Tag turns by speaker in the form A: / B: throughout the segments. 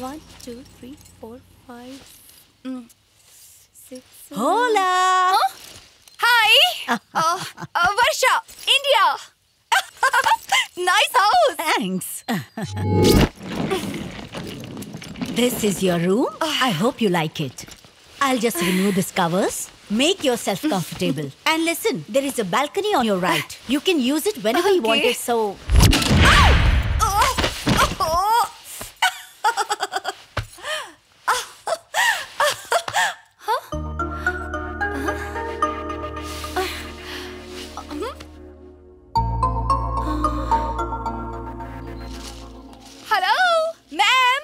A: 1 2 3 4 5 6
B: Hola!
A: Hi! Varsha, India! Nice house!
B: Thanks. This is your room. I hope you like it. I'll just remove these covers. Make yourself comfortable. And listen, there is a balcony on your right. You can use it whenever you want it, so...
A: Hello, ma'am.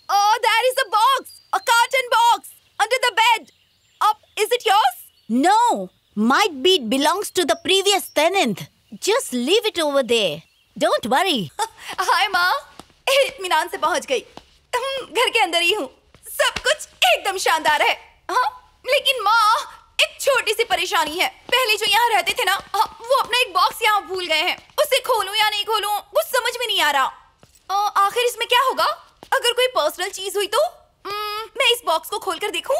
A: Oh, there is a box, a carton box under the bed. Is it yours?
B: No, might be it belongs to the previous tenant. Just leave it over there. Don't worry.
A: हाय माँ, इत्मीनान से पहुँच गई। घर के अंदर ही हूँ। सब कुछ एकदम शानदार है। हाँ, लेकिन माँ, एक छोटी सी परेशानी है। पहले जो यहाँ रहते थे ना, वो अपना एक बॉक्स यहाँ भूल गए हैं। उसे खोलूं या नहीं खोलूं, कुछ समझ में नहीं आ रहा। आखिर इसमें क्या होगा? अगर कोई पर्सनल चीज हुई तो मैं इस बॉक्स को खोलकर देखूं?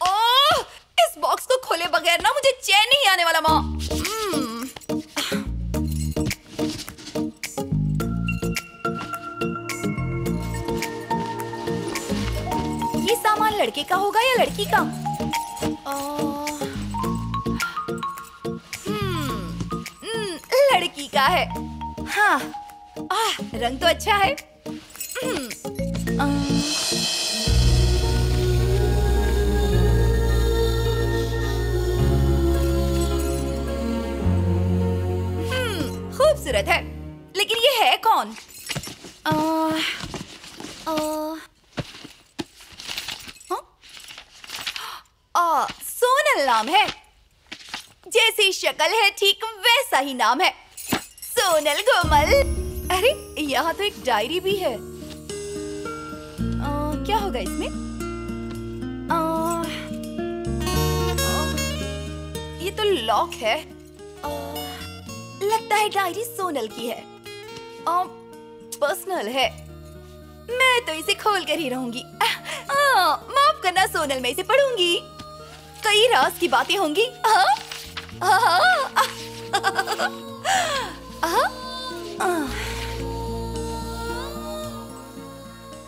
A: ओह, इस बॉक्स को खोले बगैर ना मुझे चैन नहीं आने वाला माँ। ये सामान लड़के का होगा या लड़की का? लड़की का है। हाँ, रंग तो अच्छा है। खूबसूरत है, लेकिन ये है कौन? सोनल नाम है। जैसी शक्ल है ठीक वैसा ही नाम है, सोनल कोमल। अरे यहाँ तो एक डायरी भी है। क्या होगा इसमें? ये तो लॉक है। लगता है डायरी सोनल की है। पर्सनल है। मैं तो इसे खोल कर ही रहूंगी। माफ करना सोनल, मैं इसे पढ़ूंगी। कई राज की बातें होंगी।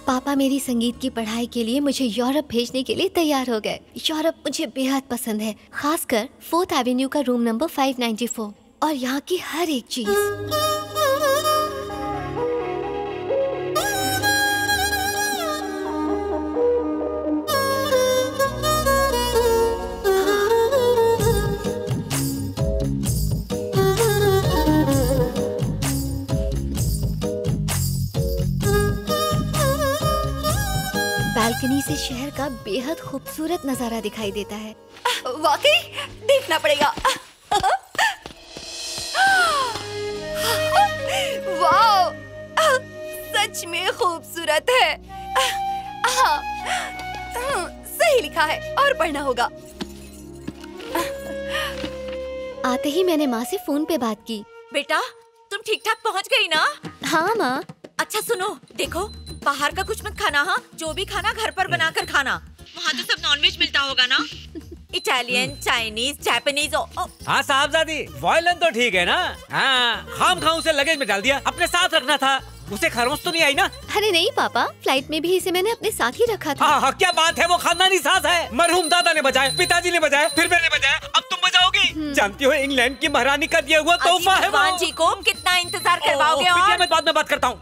C: पापा मेरी संगीत की पढ़ाई के लिए मुझे यूरोप भेजने के लिए तैयार हो गए। यूरोप मुझे बेहद पसंद है, खासकर 4th एवेन्यू का रूम नंबर 594 और यहाँ की हर एक चीज। बालकनी से शहर का बेहद खूबसूरत नजारा दिखाई देता है।
A: वाकई देखना पड़ेगा। वाओ, सच में खूबसूरत है। सही लिखा है और पढ़ना होगा।
C: आते ही मैंने माँ से फोन पे बात की।
D: बेटा, तुम ठीक ठाक पहुँच गई ना?
C: हाँ माँ।
D: अच्छा सुनो, देखो बाहर का कुछ मत खाना। हाँ, जो भी खाना घर पर बनाकर खाना। वहाँ तो सब नॉनवेज मिलता होगा ना? Italian, Chinese, Japanese.
E: हाँ साहबजादी, वॉयलन तो ठीक है ना? हाँ, खाम उसे लगेज में डाल दिया, अपने साथ रखना था। उसे खरगोश तो नहीं आई ना?
C: अरे नहीं पापा, फ्लाइट में भी इसे मैंने अपने साथ ही रखा था।
E: हाँ, क्या बात है, वो खानदानी साथ है। मरहूम दादा ने बजाया, पिताजी ने बजाया, फिर मैंने बजाया, अब तुम बजाओगी। जानती हो इंग्लैंड की महारानी का दिया हुआ तोहफा है वो।
D: जी को कितना इंतजार करवाओगे?
E: और मैं बाद में बात करता हूँ।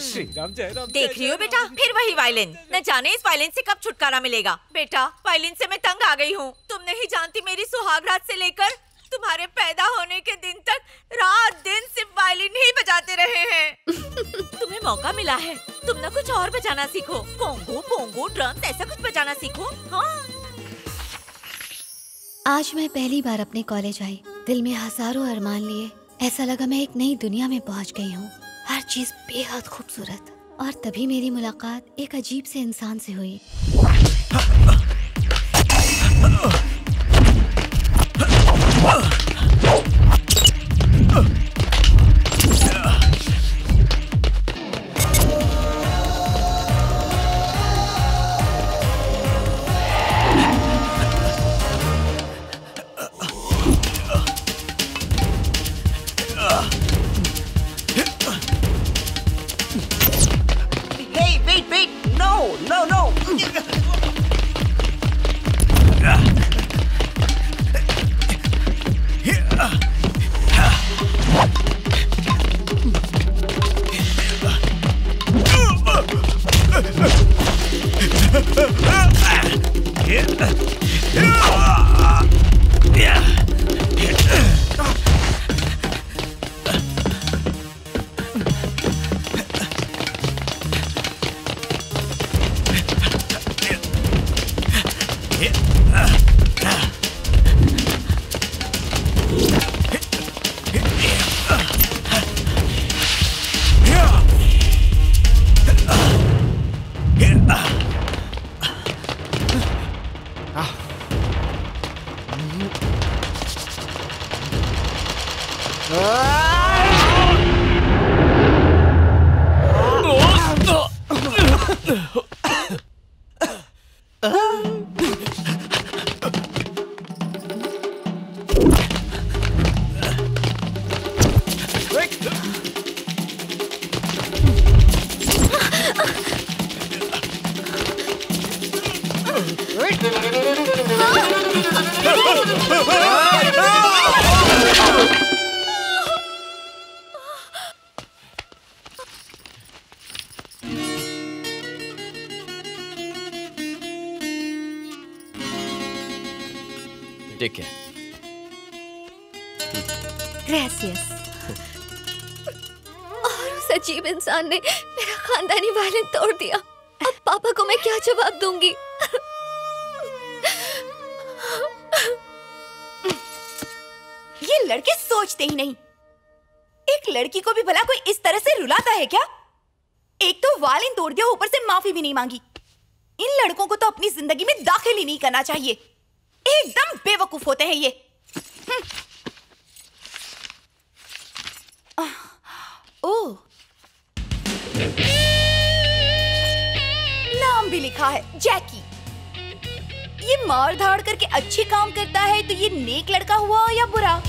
E: श्री राम जय राम।
D: देख रही हो बेटा, फिर वही वायलिन। न जाने इस वायलिन से कब छुटकारा मिलेगा। बेटा, वायलिन से मैं तंग आ गई हूँ। तुम नहीं जानती, मेरी सुहागरात से लेकर तुम्हारे पैदा होने के दिन तक रात दिन सिर्फ वायलिन ही बजाते रहे हैं। तुम्हें मौका मिला है, तुम ना कुछ और बजाना सीखो। कोंगो, पोंगो, ड्रम्स, ऐसा कुछ बजाना सीखो। हाँ।
C: आज मैं पहली बार अपने कॉलेज आई, दिल में हजारों अरमान लिए। ऐसा लगा मैं एक नई दुनिया में पहुंच गई हूँ। हर चीज बेहद खूबसूरत। और तभी मेरी मुलाकात एक अजीब से इंसान से हुई।
F: Take care.
C: ग्रेसियस। और उस अजीब इंसान ने मेरा खानदानी वायलिन तोड़ दिया। अब पापा को मैं क्या जवाब दूंगी?
A: ये लड़के सोचते ही नहीं। एक लड़की को भी भला कोई इस तरह से रुलाता है क्या? एक तो वायलिन तोड़ दिया, ऊपर से माफी भी नहीं मांगी। इन लड़कों को तो अपनी जिंदगी में दाखिल ही नहीं करना चाहिए। एकदम बेवकूफ होते हैं ये। ओह, नाम भी लिखा है, जैकी। ये मार धाड़ करके अच्छे काम करता है तो ये नेक लड़का हुआ या बुरा?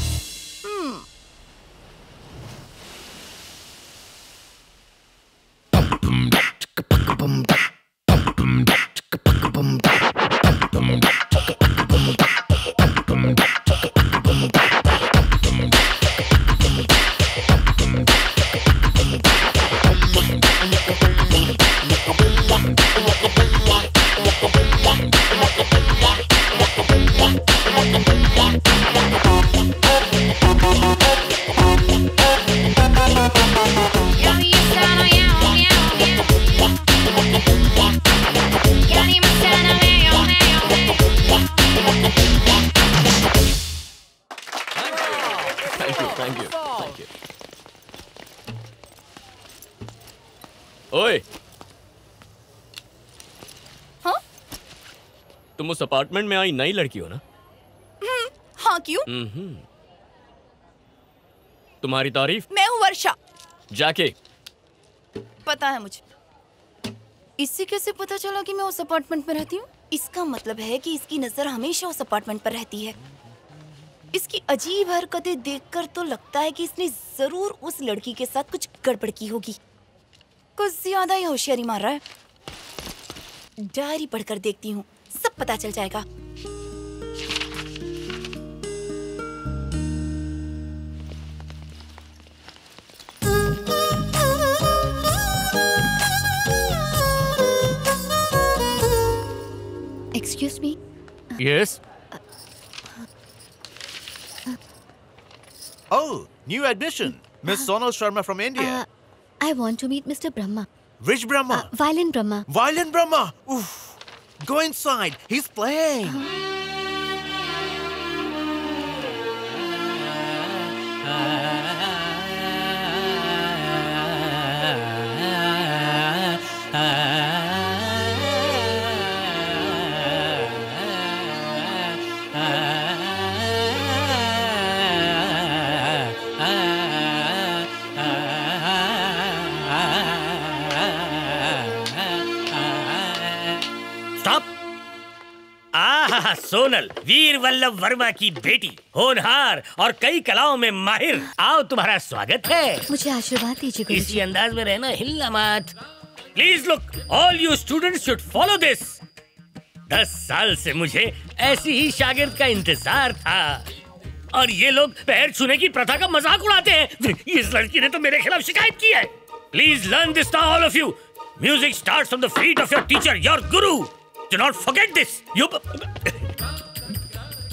F: ओए,
A: हाँ?
F: तुम उस अपार्टमेंट में आई नई लड़की हो ना?
A: हाँ, क्यों?
F: तुम्हारी तारीफ?
A: मैं हूँ वर्षा।
F: जाके
A: पता है मुझे। इससे कैसे पता चला कि मैं उस अपार्टमेंट में रहती हूँ? इसका मतलब है कि इसकी नजर हमेशा उस अपार्टमेंट पर रहती है। इसकी अजीब हरकतें देखकर तो लगता है कि इसने जरूर उस लड़की के साथ कुछ गड़बड़ की होगी। कुछ ज्यादा ही होशियारी मार रहा है। डायरी पढ़कर देखती हूँ, सब पता चल जाएगा।
C: Excuse me.
F: Yes.
G: Oh, new admission, Miss Sonal Sharma from India.
C: I want to meet Mr. Brahma.
G: Which Brahma?
C: Violin Brahma.
G: Violin Brahma. Oof. Go inside. He's playing.
H: Sonal, वीर वल्लभ वर्मा की बेटी, होनहार और कई कलाओं में माहिर। आओ, तुम्हारा स्वागत है।
C: मुझे आशीर्वाद दीजिए गुरुजी।
H: इसी अंदाज में रहना, हिलना मत। Please look, all you students should follow this. 10 साल से मुझे ऐसी ही शागिर्द का इंतजार था और ये लोग पैर छूने की प्रथा का मजाक उड़ाते हैं। इस लड़की ने तो मेरे खिलाफ शिकायत की है। Please learn this now all of you. Music starts from the feet of your teacher, your guru. Do not forget this. You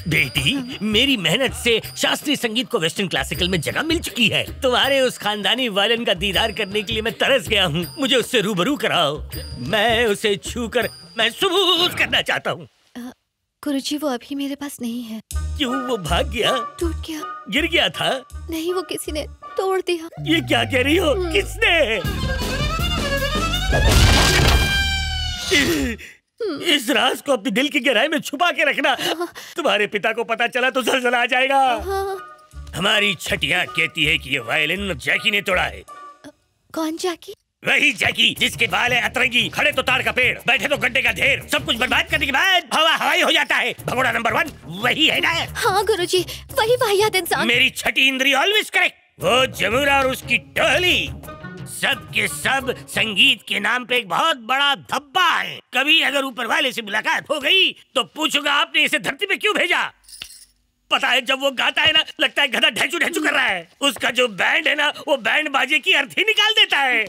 H: बेटी, मेरी मेहनत से शास्त्रीय संगीत को वेस्टर्न क्लासिकल में जगह मिल चुकी है। तुम्हारे उस खानदानी वायलिन का दीदार करने के लिए मैं तरस गया हूँ। मुझे उससे रूबरू कराओ। मैं उसे छूकर महसूस करना चाहता हूँ।
C: गुरुजी, वो अभी मेरे पास नहीं है।
H: क्यों? वो भाग गया?
C: टूट गया।
H: गिर गया था?
C: नहीं, वो किसी ने तोड़ दिया।
H: ये क्या कह रही हो? किसने? इस राज को अपने दिल की गहराई में छुपा के रखना। तुम्हारे पिता को पता चला तो जलजला आ जाएगा। हमारी छठियां कहती है कि ये वायलिन जैकी ने तोड़ा है।
C: कौन जैकी?
H: वही जैकी जिसके बाल है अतरंगी, खड़े तो ताड़ का पेड़, बैठे तो गड्ढे का ढेर। सब कुछ बर्बाद करने के बाद हवा हवाई हो जाता है। भगोड़ा नंबर 1 वही है ना?
C: हाँ गुरुजी, वही वाहियात इंसान।
H: मेरी छठी इंद्री ऑलवेज करेक्ट। वो जमुना और उसकी टहली सब के सब संगीत के नाम पे एक बहुत बड़ा धब्बा है। कभी अगर ऊपर वाले से मुलाकात हो गई तो पूछूंगा आपने इसे धरती पे क्यों भेजा। पता है जब वो गाता है ना, लगता है गधा ढेचू ढेचू कर रहा है। उसका जो बैंड है ना, वो बैंड बाजे की अर्थी निकाल देता है।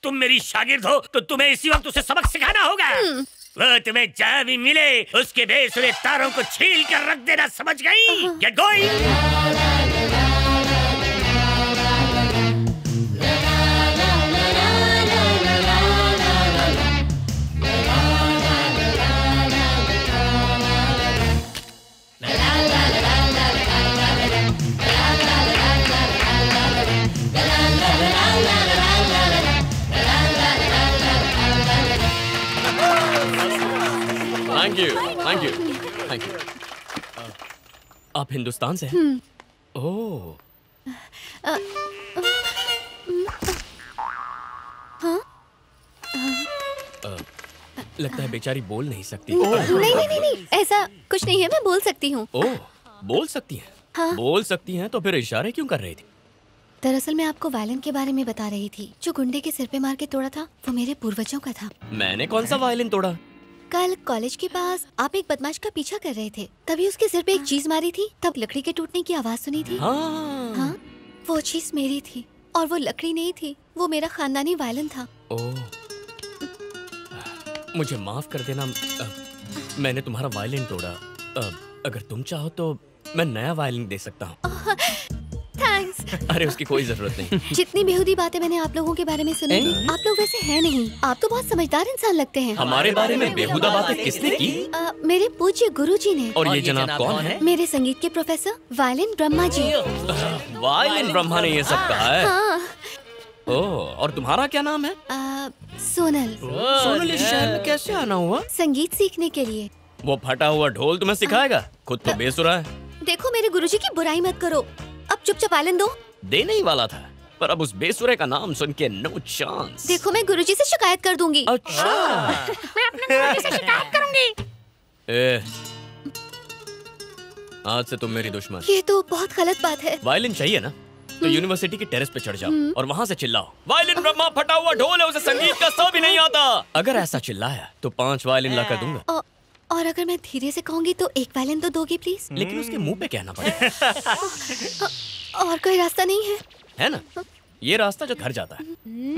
H: तुम मेरी शागिर्द हो तो तुम्हें इसी वक्त उसे सबक सिखाना होगा। वो तुम्हें जहाँ भी मिले उसके बेसुरे तारों को छील कर रख देना, समझ गई? Get going.
F: Thank you. आप हिंदुस्तान से हैं? ओह। लगता है बेचारी बोल नहीं सकती।
C: नहीं, ऐसा कुछ नहीं है, मैं बोल सकती हूँ।
F: ओह, बोल सकती हैं?
C: हाँ।
F: बोल सकती हैं तो फिर इशारे क्यों कर रही थी?
C: दरअसल मैं आपको वायलिन के बारे में बता रही थी। जो गुंडे के सिर पे मार के तोड़ा था वो मेरे पूर्वजों का था।
F: मैंने कौन सा वायलिन तोड़ा?
C: कल कॉलेज के पास आप एक बदमाश का पीछा कर रहे थे, तभी उसके सिर पे एक चीज मारी थी, तब लकड़ी के टूटने की आवाज सुनी थी। हाँ, वो चीज मेरी थी और वो लकड़ी नहीं थी, वो मेरा खानदानी वायलिन था।
F: ओह, मुझे माफ कर देना, मैंने तुम्हारा वायलिन तोड़ा। अगर तुम चाहो तो मैं नया वायलिन दे सकता हूँ।
C: थैंक्स।
F: अरे उसकी कोई जरूरत नहीं।
C: जितनी बेहुदी बातें मैंने आप लोगों के बारे में सुनी, आप लोग वैसे हैं नहीं। आप तो बहुत समझदार इंसान लगते हैं।
F: हमारे बारे में बेहुदा बातें किसने की?
C: मेरे पूज्य गुरुजी ने।
F: और ये जनाब कौन है?
C: मेरे संगीत के professor violin Brahma ji.
F: Violin Brahma ने ये सब कहा है?
C: हाँ।
F: ओह, और तुम्हारा क्या नाम है?
C: सोनल।
F: सोनल इस शहर में कैसे आना हुआ?
C: संगीत सीखने के लिए।
F: वो फटा हुआ ढोल तुम्हें सिखाएगा? खुद तो बेसुरा है।
C: देखो मेरे गुरुजी की बुराई मत करो, अब चुपचाप वायलिन दो।
F: देने ही वाला था, पर अब उस बेसुरे का नाम सुन के नो चांस।
C: देखो मैं गुरुजी से शिकायत कर दूंगी।
F: अच्छा।
C: मैं अपने गुरुजी से शिकायत करूंगी।
F: आज से तुम मेरी दुश्मन।
C: ये तो बहुत गलत बात है।
F: वायलिन चाहिए ना तो यूनिवर्सिटी के टेरेस पे चढ़ जाओ और वहाँ से चिल्लाओ, वायलिन ब्रह्मा फटा हुआ ढोल है, उसे संगीत का सा भी नहीं आता। अगर ऐसा चिल्लाया तो 5 वायलिन ला कर दूंगा।
C: और अगर मैं धीरे से कहूंगी तो 1 वायलिन तो दोगी प्लीज?
F: लेकिन उसके मुंह पे कहना पड़ेगा।
C: और कोई रास्ता नहीं
F: है ना? ये रास्ता जो घर जाता है।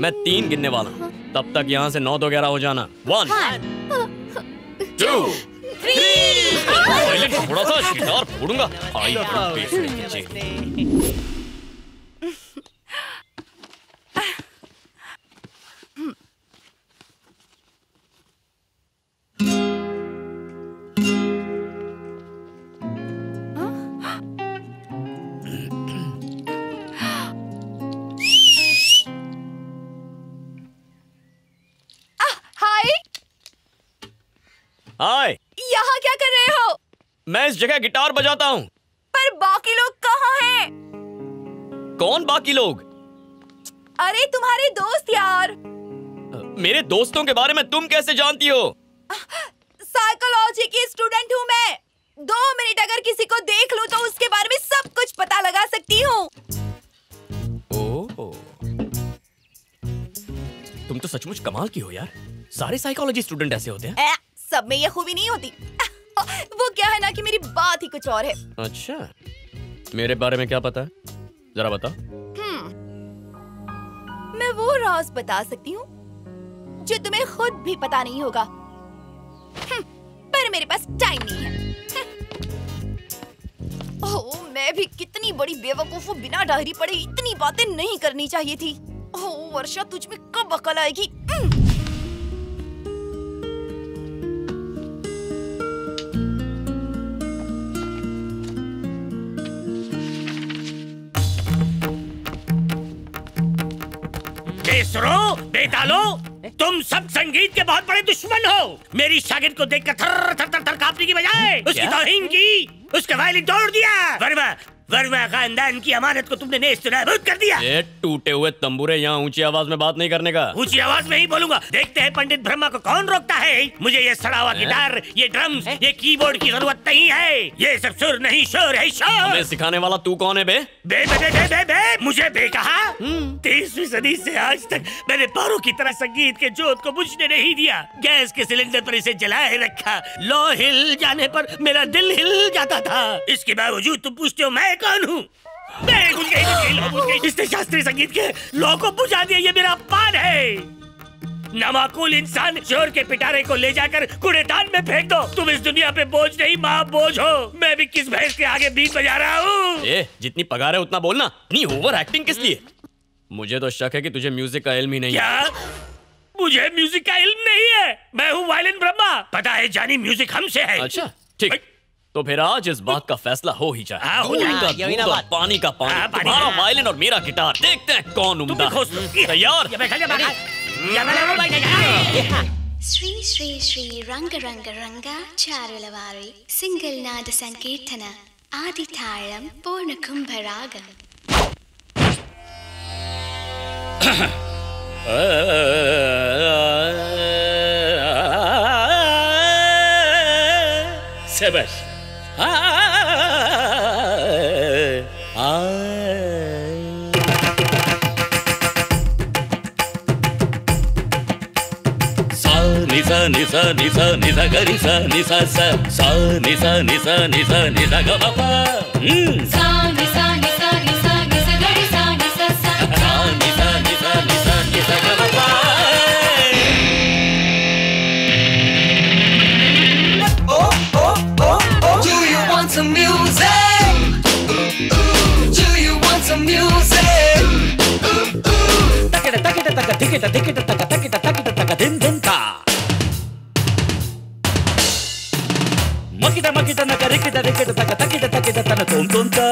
F: मैं 3 गिनने वाला हूँ, तब तक यहाँ से 9 वगैरह हो जाना। 1 2 3। थोड़ा सा शिकार फोड़ूंगा। हाय,
A: यहाँ क्या कर रहे हो?
F: मैं इस जगह गिटार बजाता हूँ।
A: पर बाकी लोग कहाँ हैं?
F: कौन बाकी लोग?
A: अरे तुम्हारे दोस्त यार।
F: मेरे दोस्तों के बारे में तुम कैसे जानती हो?
A: साइकोलॉजी की स्टूडेंट हूँ मैं। 2 मिनट अगर किसी को देख लूँ तो उसके बारे में सब कुछ पता लगा सकती हूँ।
F: ओह, तुम तो सचमुच कमाल की हो यार। सारे साइकोलॉजी स्टूडेंट ऐसे होते हैं?
A: सब में ये खूबी नहीं होती। वो क्या है ना कि मेरी बात ही कुछ और है।
F: अच्छा, मेरे बारे में क्या पता है, जरा बता।
A: मैं वो राज बता सकती हूँ जो तुम्हें खुद भी पता नहीं होगा, पर मेरे पास टाइम नहीं है। ओह, मैं भी कितनी बड़ी बेवकूफ हूँ, बिना डायरी पढ़े इतनी बातें नहीं करनी चाहिए थी। ओह वर्षा, तुझ में कब अकल आएगी?
H: बेसुरो, बेतालो, तुम सब संगीत के बहुत बड़े दुश्मन हो। मेरी शागिर्द को देखकर थर थर थर थर कांपने की बजाय उसकी तौहीन की, उसका वायलिन तोड़ दिया। वर्मा खानदान की अमानत को तुमने नेस्तनाबूद कर दिया।
F: ये टूटे हुए तंबूरे, यहाँ ऊंची आवाज में बात नहीं करने का।
H: ऊंची आवाज में ही बोलूंगा। देखते हैं पंडित ब्रह्मा को कौन रोकता है। मुझे ये सड़ा हुआ गिटार, ये ड्रम्स, ये कीबोर्ड की जरूरत नहीं है। ये सब सुर नहीं, शोर है, शोर।
F: हमें सिखाने वाला तू कौन है बे?
H: बे बे बे बे बे, बे। मुझे बे कहा? 23वीं सदी से आज तक मैंने पारों की तरह संगीत के जोत को बुझने नहीं दिया। गैस के सिलेंडर पर इसे जलाए रखा। लो हिल जाने पर मेरा दिल हिल जाता था। इसके बावजूद तुम पूछते हो मैं कौन हूँ? इसने शास्त्रीय संगीत के लौ को बुझा दिया। ये मेरा अपमान है। नामाकूल इंसान, शोर के पिटारे को ले जाकर कूड़ेदान में फेंक दो। तुम इस दुनिया पे बोझ नहीं, माँ बोझ हो। मैं भी किस भैंस के आगे बीट बजा रहा हूँ।
F: जितनी पगार है उतना बोलना, नहीं ओवर एक्टिंग किस लिए? मुझे तो शक है कि तुझे म्यूजिक का इल्म ही नहीं है।
H: क्या? मुझे म्यूजिक का इल्म नहीं है। मैं हूँ वायलिन ब्रह्मा। पता है जानी, म्यूजिक हमसे है।
F: अच्छा ठीक, तो फिर आज इस बात का फैसला हो ही जाए। दूध का दूध और पानी का पानी, तुम्हारा वायलिन और मेरा गिटार। देखते हैं कौन उम्दा। तैयार?
I: శ్రీ శ్రీ శ్రీ రంగ రంగ రంగ చారుల వారి సింగిల్ నాద సంకీర్తన ఆది తాళం పూర్ణ కుంభరాగం.
H: శభాష్. నిసా నిసా నిసా నిస గరి సా నిసా సా సా నిసా నిసా నిసా నిస గ మ ప సా నిసా నిసా నిసా నిస గరి సా నిసా సా సా నిసా నిసా నిసా నిస గ మ ప.
J: Do you want some music? Do you want some music?
H: Takita takita taka tikita tikita taka takita takita taka din din ta. Makita makita naka rikita rikita taka takita takita tana tom tom ta.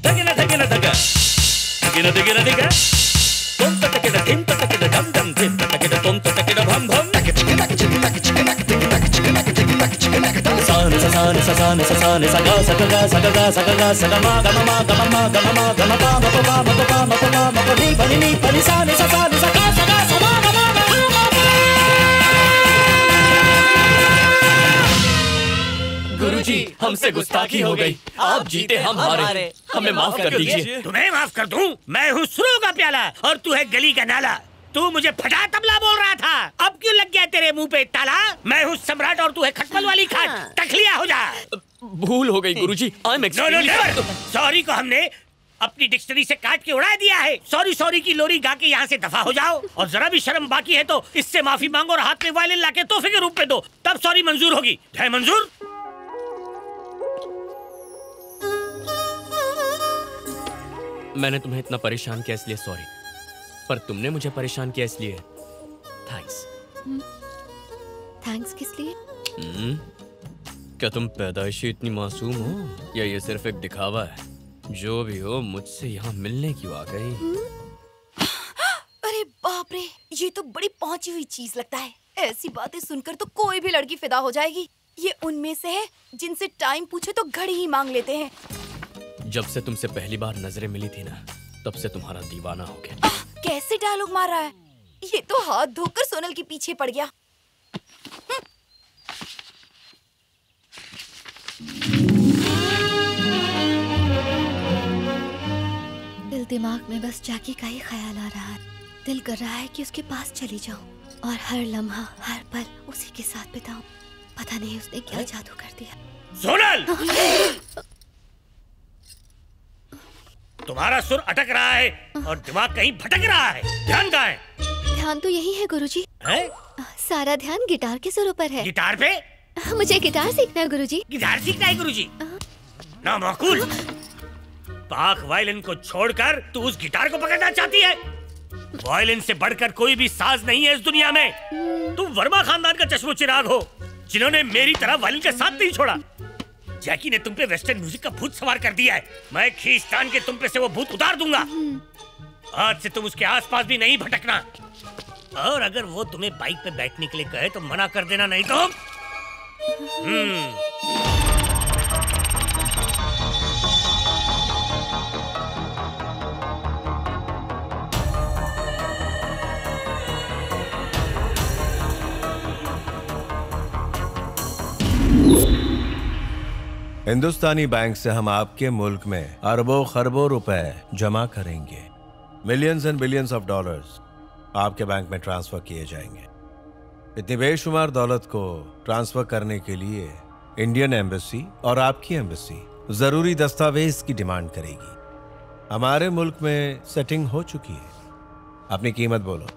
H: Takina takina taka. Takina takina taka. Tom ta takita tim ta takita dam dam tim ta takita tom ta takita bham bham. Sani sa sani sa sani sa sani sa ga sa ga ga sa ga ga sa ga ga sa ga ma ga ma ma ga ma ma ga ma ma ga ma pa ma pa ma ma pa ma pa ma ma pa ni pa ni sani sa ga sa ga sa ma ga ma ga ma pa.
F: गुरुजी, हमसे गुस्ताखी हो गई। आप जीते हम हारे, हमें माफ कर दीजिए।
H: तुम्हें माफ कर दूं? मैं हूँ सुरों का प्याला और तू है गली का नाला। तू मुझे फटा तबला बोल रहा था, अब क्यों लग गया तेरे मुंह पे ताला? मैं हूँ सम्राट और तू है खटमल वाली खाट। तखलिया हो जा।
F: भूल हो गई गुरुजी, आई एम एक्सट्रीमली
H: सॉरी को हमने अपनी डिक्शनरी से काट के उड़ा दिया है। सॉरी सॉरी की लोरी गा के यहाँ से दफा हो जाओ। और जरा भी शर्म बाकी है तो इससे माफी मांगो और हाथ में वायलिन लाके तोहफे के रूप में दो, तब सॉरी मंजूर होगी। है मंजूर?
F: मैंने तुम्हें इतना परेशान किया इसलिए सॉरी, पर तुमने मुझे परेशान किया इसलिए थैंक्स।
C: थैंक्स किस लिए?
F: क्या तुम पैदाइशी इतनी मासूम हो या ये सिर्फ एक दिखावा है? जो भी हो, मुझसे यहाँ मिलने क्यों आ गई?
A: अरे बाप रे, ये तो बड़ी पहुंची हुई चीज लगता है। ऐसी बातें सुनकर तो कोई भी लड़की फिदा हो जाएगी। ये उनमें से है जिनसे टाइम पूछे तो घड़ी ही मांग लेते हैं।
F: जब से तुमसे पहली बार नजरें मिली थी ना, तब से तुम्हारा दीवाना हो गया।
A: कैसे डायलॉग मार रहा है? ये तो हाथ धोकर सोनल के पीछे पड़ गया।
C: दिल दिमाग में बस जाकी का ही ख्याल आ रहा है। दिल कर रहा है कि उसके पास चली जाऊं, और हर लम्हा हर पल उसी के साथ बिताऊं। पता नहीं उसने क्या जादू कर दिया।
H: सोनल, तुम्हारा सुर अटक रहा है और दिमाग कहीं भटक रहा है। ध्यान कहाँ है?
C: ध्यान तो यही है गुरुजी।
H: है?
C: सारा ध्यान गिटार के सुरों पर है।
H: गिटार पे?
C: मुझे गिटार सीखना है गुरुजी।
H: गिटार सीखना है गुरुजी? ना माकूल। पाक वायलिन को छोड़कर तू उस गिटार को पकड़ना चाहती है? वायलिन से बढ़कर कोई भी साज नहीं है इस दुनिया में। तुम वर्मा खानदान का चश्मो चिराग हो, जिन्होंने मेरी तरह वायलिन का साथ नहीं छोड़ा। जैकी ने तुम पे वेस्टर्न म्यूजिक का भूत सवार कर दिया है। मैं खींचतान के तुम पे से वो भूत उतार दूंगा। आज से तुम उसके आसपास भी नहीं भटकना। और अगर वो तुम्हें बाइक पे बैठने के लिए कहे तो मना कर देना, नहीं तो
K: हिंदुस्तानी बैंक से हम आपके मुल्क में अरबों खरबों रुपए जमा करेंगे। Millions and billions of dollars आपके बैंक में ट्रांसफर किए जाएंगे। इतनी बेशुमार दौलत को ट्रांसफर करने के लिए इंडियन एम्बेसी और आपकी एम्बेसी जरूरी दस्तावेज की डिमांड करेगी। हमारे मुल्क में सेटिंग हो चुकी है। अपनी कीमत बोलो।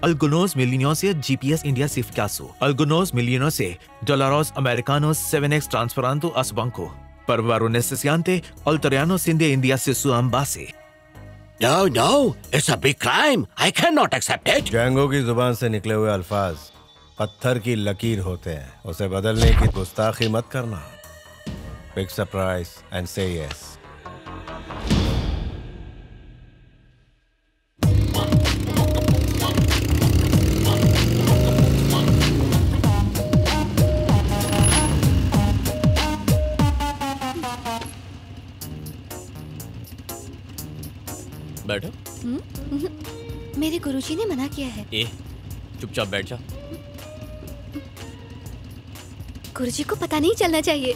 L: Algunos millones de GPS India Sif caso. Algunos millones de dólares americanos 7x transferando a su banco. Para varonesiante alteranos de India se su base.
H: No, it's a big crime. I cannot accept it.
K: जंगों की जुबान से निकले हुए अल्फाज पत्थर की लकीर होते हैं। उसे बदलने की गुस्ताखी मत करना। Pick surprise and say yes.
F: बैठो।
C: मेरे गुरुजी ने मना किया है।
F: ए, चुपचाप बैठ जा।
C: गुरुजी को पता नहीं चलना चाहिए।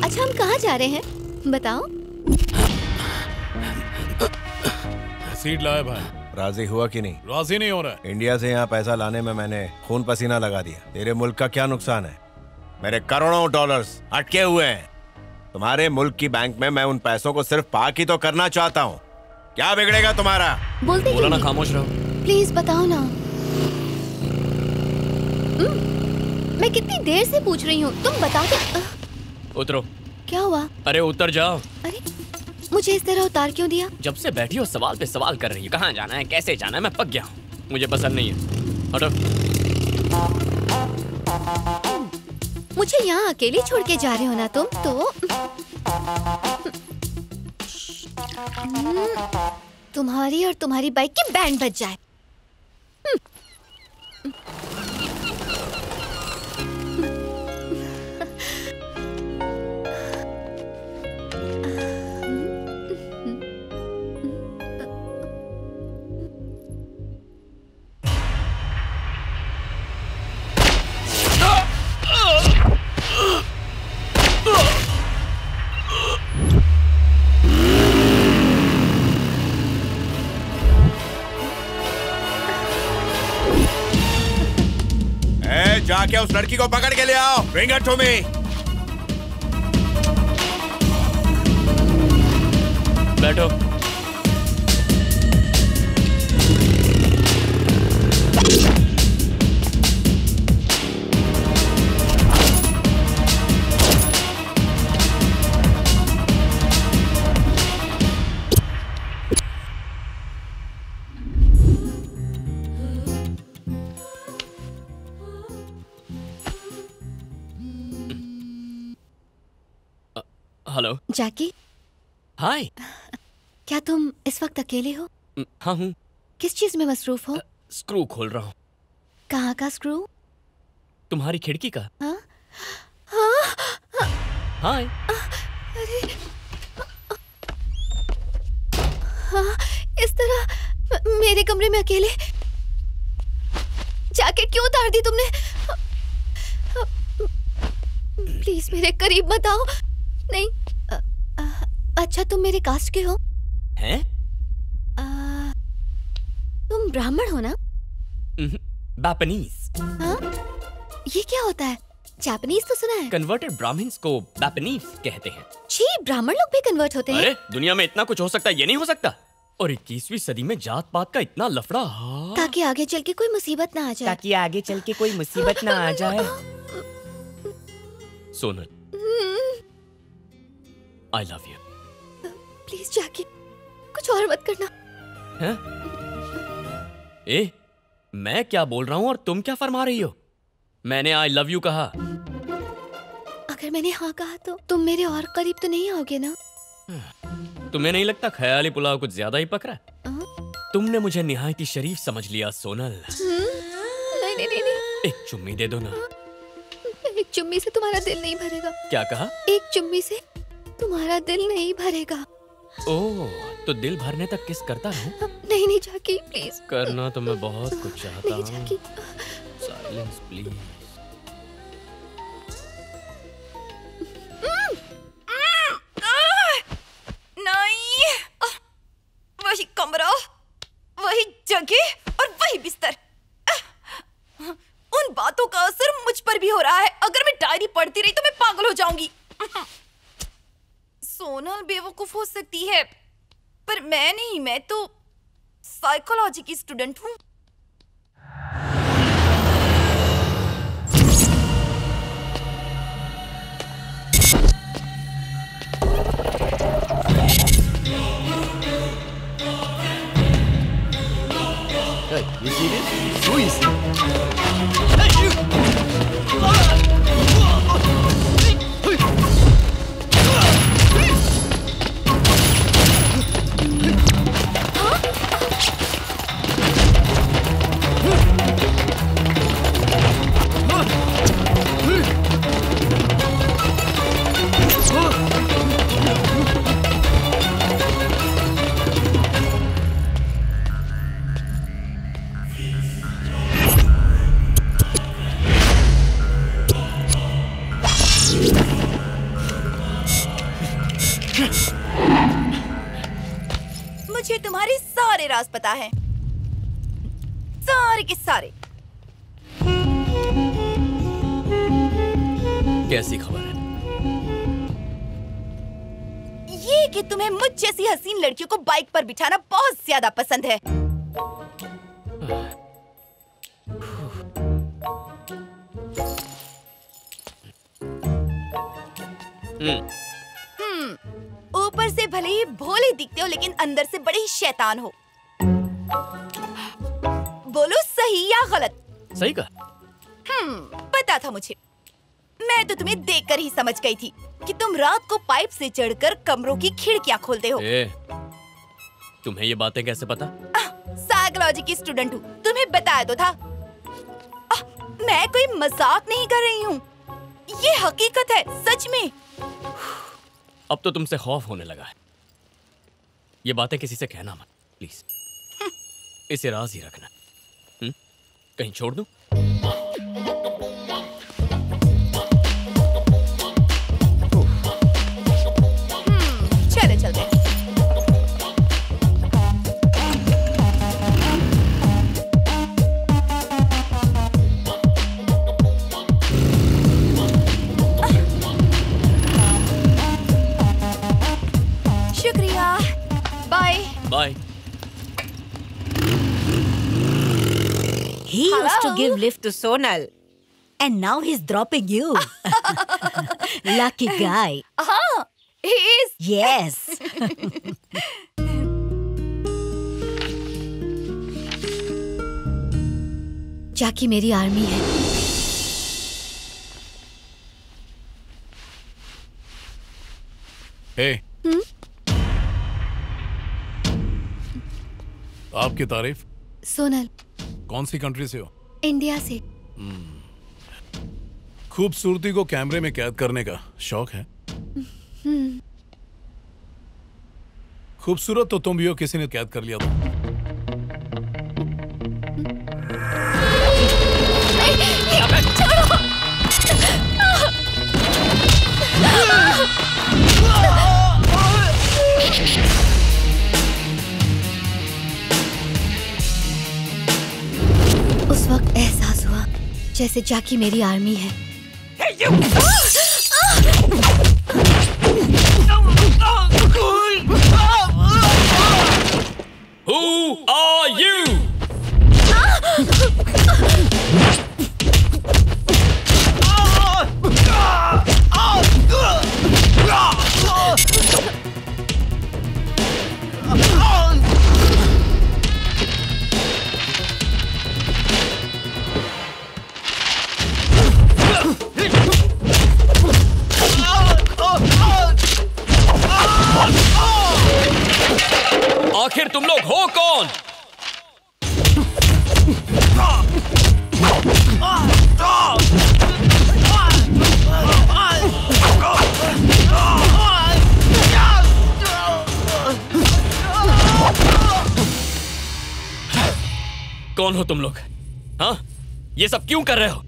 C: अच्छा, हम कहाँ जा रहे हैं बताओ?
M: सीट लाया भाई।
K: राजी हुआ कि नहीं?
M: राजी नहीं हो रहा है।
K: इंडिया से यहाँ पैसा लाने में मैंने खून पसीना लगा दिया। तेरे मुल्क का क्या नुकसान है? मेरे करोड़ों डॉलर्स अटके हुए हैं। तुम्हारे मुल्क की बैंक में मैं उन पैसों को सिर्फ पार्क ही तो करना चाहता हूँ। क्या बिगड़ेगा तुम्हारा?
C: बोलते
F: बोला ना, खामोश रहो।
C: प्लीज बताओ ना। मैं कितनी देर से पूछ रही हूँ, तुम बताओ तो।
F: उतरो।
C: क्या हुआ?
F: अरे उतर जाओ।
C: अरे मुझे इस तरह उतार क्यों दिया?
F: जब से बैठी हो सवाल पे सवाल कर रही हो। कहाँ जाना है, कैसे जाना है, मैं पक गया हूँ। मुझे पसंद नहीं है। हटो।
C: मुझे यहाँ अकेली छोड़ के जा रहे हो ना तुम तो? तुम्हारी और तुम्हारी बाइक की बैंड बज जाए।
K: जाके उस लड़की को पकड़ के ले आओ। Bring her to me.
F: बैठो। हेलो
C: जैकी।
F: हाय।
C: क्या तुम इस वक्त अकेले हो?
F: हाँ हूँ।
C: किस चीज में मसरूफ हो?
F: स्क्रू खोल रहा हूँ।
C: कहाँ का स्क्रू?
F: तुम्हारी खिड़की का।
C: हाँ? हाँ?
F: हाय।
C: अरे हाँ, इस तरह मेरे कमरे में अकेले। जैकेट क्यों उतार दी तुमने? प्लीज मेरे करीब मत आओ। नहीं। अच्छा तुम मेरे कास्ट के हो?
F: हैं?
C: ब्राह्मण हो ना?
F: जापानीज।
C: हाँ? ये क्या होता है? जापानीज तो सुना है।
F: कन्वर्टेड ब्राह्मण्स को जापानीज कहते हैं।
C: छी, ब्राह्मण लोग भी कन्वर्ट होते हैं?
F: अरे दुनिया में इतना कुछ हो सकता है, ये नहीं हो सकता। और 21वीं सदी में जात पात का इतना लफड़ा।
C: ताकि आगे चल के कोई मुसीबत ना आ जाए।
F: ताकि आगे चल के कोई मुसीबत ना आ जाए। Sonal, I love you.
C: Please Jackie, कुछ और मत करना।
F: हैं? ए, मैं क्या बोल रहा हूँ और तुम क्या फरमा रही हो? मैंने आई लव यू कहा।
C: अगर मैंने हाँ कहा तो तुम मेरे और करीब तो नहीं आओगे ना?
F: तुम्हें नहीं लगता ख्याली पुलाव कुछ ज्यादा ही पक रहा है? तुमने मुझे निहायती शरीफ समझ लिया सोनल।
C: नहीं नहीं नहीं।
F: एक चुम्मी दे दो ना।
C: एक चुम्मी से तुम्हारा दिल नहीं भरेगा।
F: क्या कहा?
C: एक चुम्मी से तुम्हारा दिल नहीं भरेगा।
F: ओह, तो दिल भरने तक किस करता रहूं?
C: नहीं नहीं जाकी, प्लीज।
F: करना तो मैं बहुत कुछ चाहता हूँ।
C: जाकी।
F: Silence please.
A: नहीं, वही कमरा, वही जगह और वही बिस्तर। उन बातों का असर मुझ पर भी हो रहा है। अगर मैं डायरी पढ़ती रही तो मैं पागल हो जाऊंगी। सोनल बेवकूफ हो सकती है, पर मैं नहीं। मैं तो साइकोलॉजी की स्टूडेंट हूँ।
N: Hey, you see this? Who is it?
J: Hey, you!
A: मुझे तुम्हारे सारे राज पता है, सारे के सारे।
F: कैसी खबर है?
A: ये कि तुम्हें मुझ जैसी हसीन लड़कियों को बाइक पर बिठाना बहुत ज्यादा पसंद है। ऊपर से भले ही भोले दिखते हो, लेकिन अंदर से बड़े ही शैतान हो। बोलो सही या गलत?
F: सही कहा।
A: पता था मुझे। मैं तो तुम्हें देखकर ही समझ गई थी कि तुम रात को पाइप से चढ़कर कमरों की खिड़कियां खोलते हो।
F: तुम्हें ये बातें कैसे पता?
A: साइकोलॉजी की स्टूडेंट हूँ, तुम्हें बताया तो था। मैं कोई मजाक नहीं कर रही हूँ, ये हकीकत है, सच में।
F: अब तो तुमसे खौफ होने लगा है। ये बातें किसी से कहना मत, प्लीज। इसे राज ही रखना। कहीं छोड़ दूं?
A: चले चलते हैं। शुक्रिया, bye
F: bye.
B: He used to
A: Hello.
B: give lift to Sonal, and now he's dropping you. Lucky guy.
A: He is.
B: Yes.
C: जाकी मेरी आर्मी है।
M: Hey. आपकी तारीफ?
C: सोनल।
M: कौन सी कंट्री से हो?
C: इंडिया से।
M: खूबसूरती को कैमरे में कैद करने का शौक है? खूबसूरत तो तुम भी हो, किसी ने कैद कर लिया तो।
C: जैसे जाकी मेरी आर्मी है।
F: Who are you? आखिर तुम लोग हो कौन? कौन हो तुम लोग? हाँ? ये सब क्यों कर रहे हो?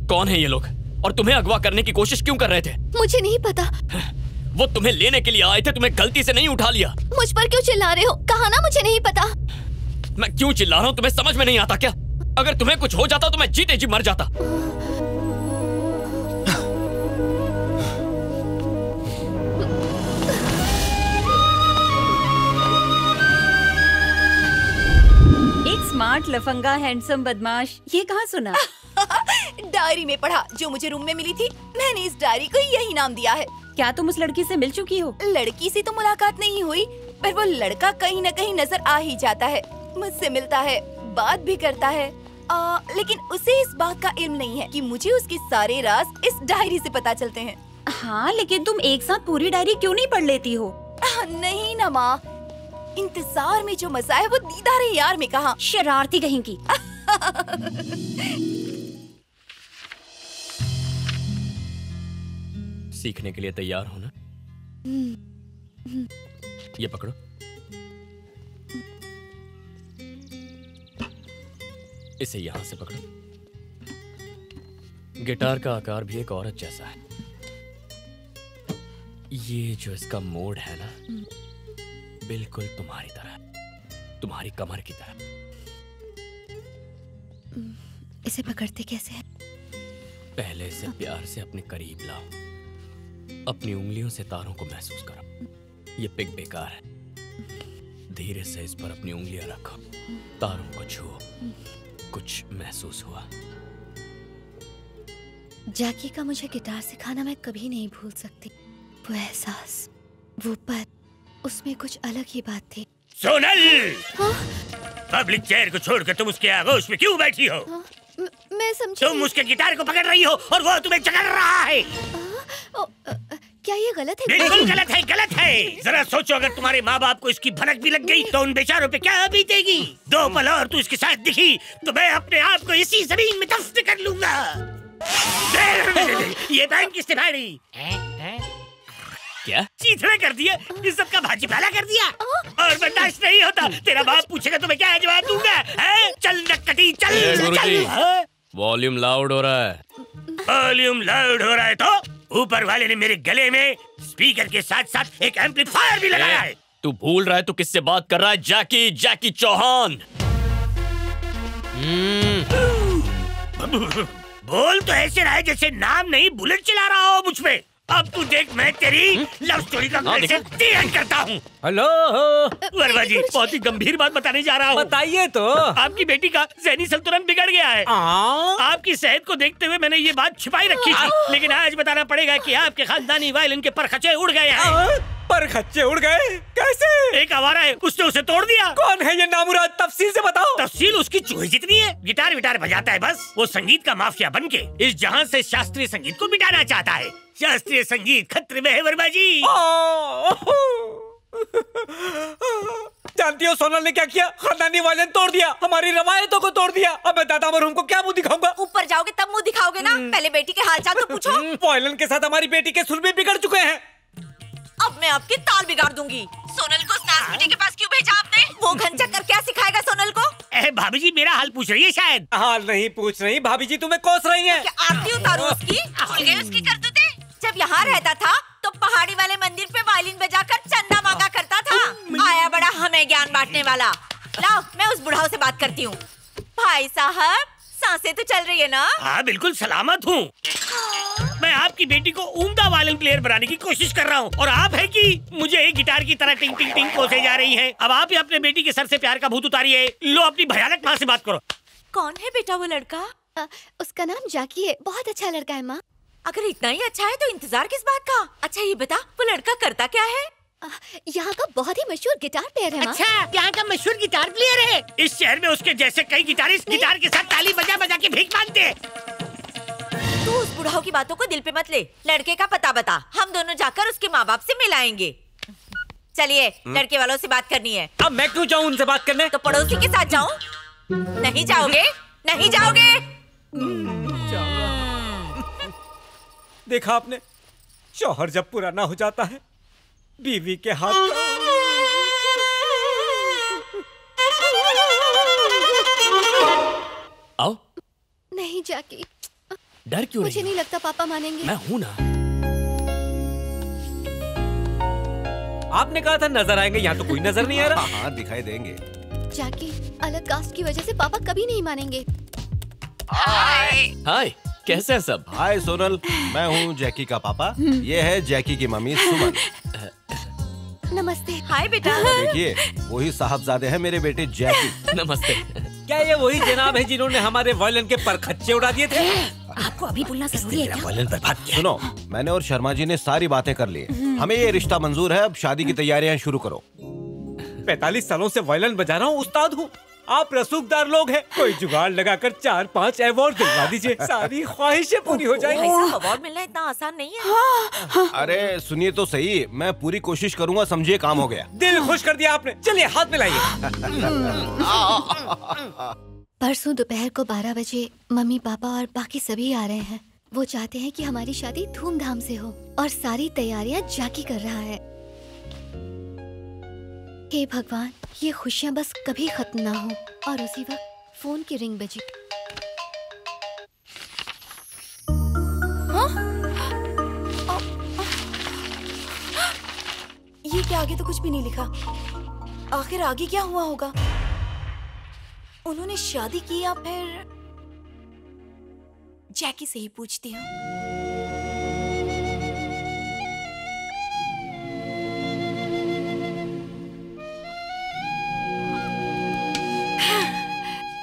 F: कौन है ये लोग और तुम्हें अगवा करने की कोशिश क्यों कर रहे थे?
C: मुझे नहीं पता।
F: वो तुम्हें लेने के लिए आए थे, तुम्हें गलती से नहीं उठा लिया।
C: मुझ पर क्यों चिल्ला रहे हो? कहा ना मुझे नहीं पता।
F: मैं क्यों चिल्ला रहा हूँ तुम्हें समझ में नहीं आता क्या? अगर तुम्हें कुछ हो जाता तो मैं जीते जी मर जाता।
O: एक स्मार्ट लफंगा हैंडसम बदमाश, ये कहाँ सुना?
A: डायरी में पढ़ा जो मुझे रूम में मिली थी। मैंने इस डायरी को यही नाम दिया है।
O: क्या तुम उस लड़की से मिल चुकी हो?
A: लड़की से तो मुलाकात नहीं हुई, पर वो लड़का कहीं न कहीं नजर आ ही जाता है। मुझसे मिलता है, बात भी करता है, लेकिन उसे इस बात का इल्म नहीं है कि मुझे उसके सारे राज इस डायरी से पता चलते हैं।
O: हाँ, लेकिन तुम एक साथ पूरी डायरी क्यों नहीं पढ़ लेती हो?
A: नहीं ना माँ, इंतजार में जो मजा है वो दीदारे यार में कहाँ।
O: शरारती कहीं की।
F: सीखने के लिए तैयार हो ना? ये पकड़ो। इसे यहां से पकड़ो। गिटार का आकार भी एक औरत जैसा है। ये जो इसका मोड़ है ना, बिल्कुल तुम्हारी तरह, तुम्हारी कमर की तरह।
C: इसे पकड़ते कैसे हैं?
F: पहले इसे प्यार से अपने करीब लाओ, अपनी उंगलियों से तारों को महसूस करो। ये पिक बेकार है। धीरे से इस पर अपनी उंगलियां रखो, तारों को छुओ। कुछ महसूस हुआ?
C: जाकी का मुझे गिटार सिखाना मैं कभी नहीं भूल सकती। वो एहसास, वो पल, उसमें कुछ अलग ही बात थी।
H: सोनल! पब्लिक चेयर को छोड़कर तुम उसके आगोश में क्यों बैठी हो?
C: मैं समझी।
H: तुम उसके गिटार को पकड़ रही हो और वो तुम्हें जकड़ रहा है।
C: क्या ये गलत है?
H: बिल्कुल गलत है, गलत है। जरा सोचो, अगर तुम्हारे माँ बाप को इसकी भनक भी लग गई तो उन बेचारों पे क्या बीतेगी। 2 पल और तू इसके साथ दिखी तो मैं अपने आप को इसी जमीन में दफन कर लूंगा। ये बैंक किसने फाड़ी?
F: क्या?
H: चीथड़ा कर दिया, इज्जत का भाजीपाला कर दिया और बर्दाश्त नहीं होता। तेरा बाप पूछेगा तो मैं क्या जवाब दूंगा? चल नक्कटी चल चल।
F: वॉल्यूम लाउड हो रहा है।
H: वॉल्यूम लाउड हो रहा है तो ऊपर वाले ने मेरे गले में स्पीकर के साथ साथ एक एम्पलीफायर भी लगाया है।
F: तू भूल रहा है तू किससे बात कर रहा है? जैकी चौहान।
H: बोल तो ऐसे रहा है जैसे नाम नहीं बुलेट चला रहा हो मुझ पे। अब तू देख, मैं तेरी लव स्टोरी का कैसे अध्ययन करता हूँ।
E: हेलो
H: वर्मा जी, बहुत ही गंभीर बात बताने जा रहा हूँ।
E: बताइए तो।
H: आपकी बेटी का ज़हनी संतुलन बिगड़ गया है। आपकी सेहत को देखते हुए मैंने ये बात छिपाई रखी थी, लेकिन आज बताना पड़ेगा कि आपके खानदानी वायलिन के परखच्चे उड़ गए हैं।
E: परखच्चे उड़ गए? कैसे?
H: एक आवारा है, उसने उसे तोड़ दिया।
E: कौन है ये नामुराद? तफसील से बताओ।
H: तफसील उसकी चूहे जितनी है। गिटार विटार बजाता है बस। वो संगीत का माफिया बनके इस जहां से शास्त्रीय संगीत को मिटाना चाहता है। शास्त्रीय संगीत खतरे में है वर्मा जी।
E: जानती हो सोनल ने क्या किया? खानदानी वायलिन तोड़ दिया, हमारी रवायतों को तोड़ दिया। अब मैं दादा मरहूम को क्या मुंह दिखाऊंगा?
D: ऊपर जाओगे तब मुंह दिखाओगे ना, पहले बेटी के हाल चाल तो पूछो।
E: वायलिन के साथ हमारी बेटी के सुर भी बिगड़ चुके हैं।
D: अब मैं आपकी ताल बिगाड़ दूंगी। सोनल को स्नासपीटी के पास क्यों भेजा आपने? वो घन चक्कर क्या सिखाएगा सोनल को?
H: भाभी जी मेरा हाल पूछ रही है शायद।
E: हाल नहीं पूछ रही, भाभी जी तुम्हें कोस रही हैं।
D: क्या आरती उतारो उसकी? भूल गए उसकी करतूतें? जब यहाँ रहता था तो पहाड़ी वाले मंदिर पे वायलिन बजाकर चंदा मांगा करता था। आया बड़ा हमें ज्ञान बांटने वाला। लाओ मैं उस बुढ़ाऊ से बात करती हूँ। भाई साहब सांसें तो चल रही है ना?
H: हाँ बिल्कुल सलामत हूँ। मैं आपकी बेटी को उम्दा वायलिन प्लेयर बनाने की कोशिश कर रहा हूँ और आप है कि मुझे एक गिटार की तरह टिंग टिंग टिंग कोसे जा रही हैं। अब आप ही अपने बेटी के सर से प्यार का भूत उतारिए। लो अपनी भयानक माँ से बात करो।
D: कौन है बेटा वो लड़का?
C: उसका नाम जाकी है, बहुत अच्छा लड़का है माँ।
D: अगर इतना ही अच्छा है तो इंतजार किस बात का? अच्छा ये बता वो लड़का करता क्या है?
C: यहाँ का बहुत ही मशहूर गिटार प्लेयर है माँ।
H: अच्छा यहाँ का मशहूर गिटार प्लेयर है। इस शहर में उसके जैसे कई गिटारिस्ट गिटार के साथ ताली बजा बजा के भीख मांगते हैं।
D: तू उस बुढ़ाऊ की बातों को दिल पे मत ले। लड़के का पता बता, हम दोनों जाकर उसके माँ बाप से मिलाएंगे। चलिए लड़के वालों से बात करनी है।
E: अब मैं क्यों जाऊँ उनसे बात करने?
D: तो पड़ोसी के साथ जाऊँ? नहीं जाओगे? नहीं जाओगे?
E: देखा आपने, शौहर जब पुराना हो जाता है बीवी के हाथ
F: आओ।
C: नहीं जाकी,
F: डर क्यों?
C: मुझे नहीं लगता पापा मानेंगे।
F: मैं हूं ना।
E: आपने कहा था नजर आएंगे, यहाँ तो कोई नजर नहीं आ रहा।
K: हाँ दिखाई देंगे।
C: जाकी अलग कास्ट की वजह से पापा कभी नहीं मानेंगे।
F: हाय कैसे हैं सब?
K: हाय सोनल, मैं हूँ जैकी का पापा। ये है जैकी की मम्मी सुमन।
C: नमस्ते।
D: हाय बेटा।
K: देखिए वही साहबजादे हैं मेरे बेटे जैकी।
F: नमस्ते।
E: क्या ये वही जनाब है जिन्होंने हमारे वायलिन के परखच्चे उड़ा दिए थे?
C: आपको अभी बोलना जरूरी है क्या?
K: वायलिन बर्बाद किया। सुनो, मैंने और शर्मा जी ने सारी बातें कर ली। हमें ये रिश्ता मंजूर है, अब शादी की तैयारियां शुरू करो।
E: 45 सालों से वायलिन बजा रहा हूँ, उस्ताद हूँ। आप रसूखदार लोग हैं, कोई जुगाड़ लगाकर 4-5 अवार्ड दिलवा दीजिए, सारी ख्वाहिशें पूरी हो जाएंगी।
D: अवार्ड मिलना इतना आसान नहीं है।
K: अरे सुनिए तो सही, मैं पूरी कोशिश करूंगा, समझिए काम हो गया।
E: दिल खुश कर दिया आपने। चलिए हाथ मिलाइए।
C: परसों दोपहर को 12 बजे मम्मी पापा और बाकी सभी आ रहे हैं। वो चाहते हैं कि हमारी शादी धूमधाम से हो और सारी तैयारियां जाकी कर रहा है। हे भगवान, ये खुशियां बस कभी खत्म ना हो। और उसी वक्त फोन की रिंग बजी।
A: ये क्या, आगे तो कुछ भी नहीं लिखा। आखिर आगे क्या हुआ होगा? उन्होंने शादी की या फिर? जैकी से ही पूछती हूँ।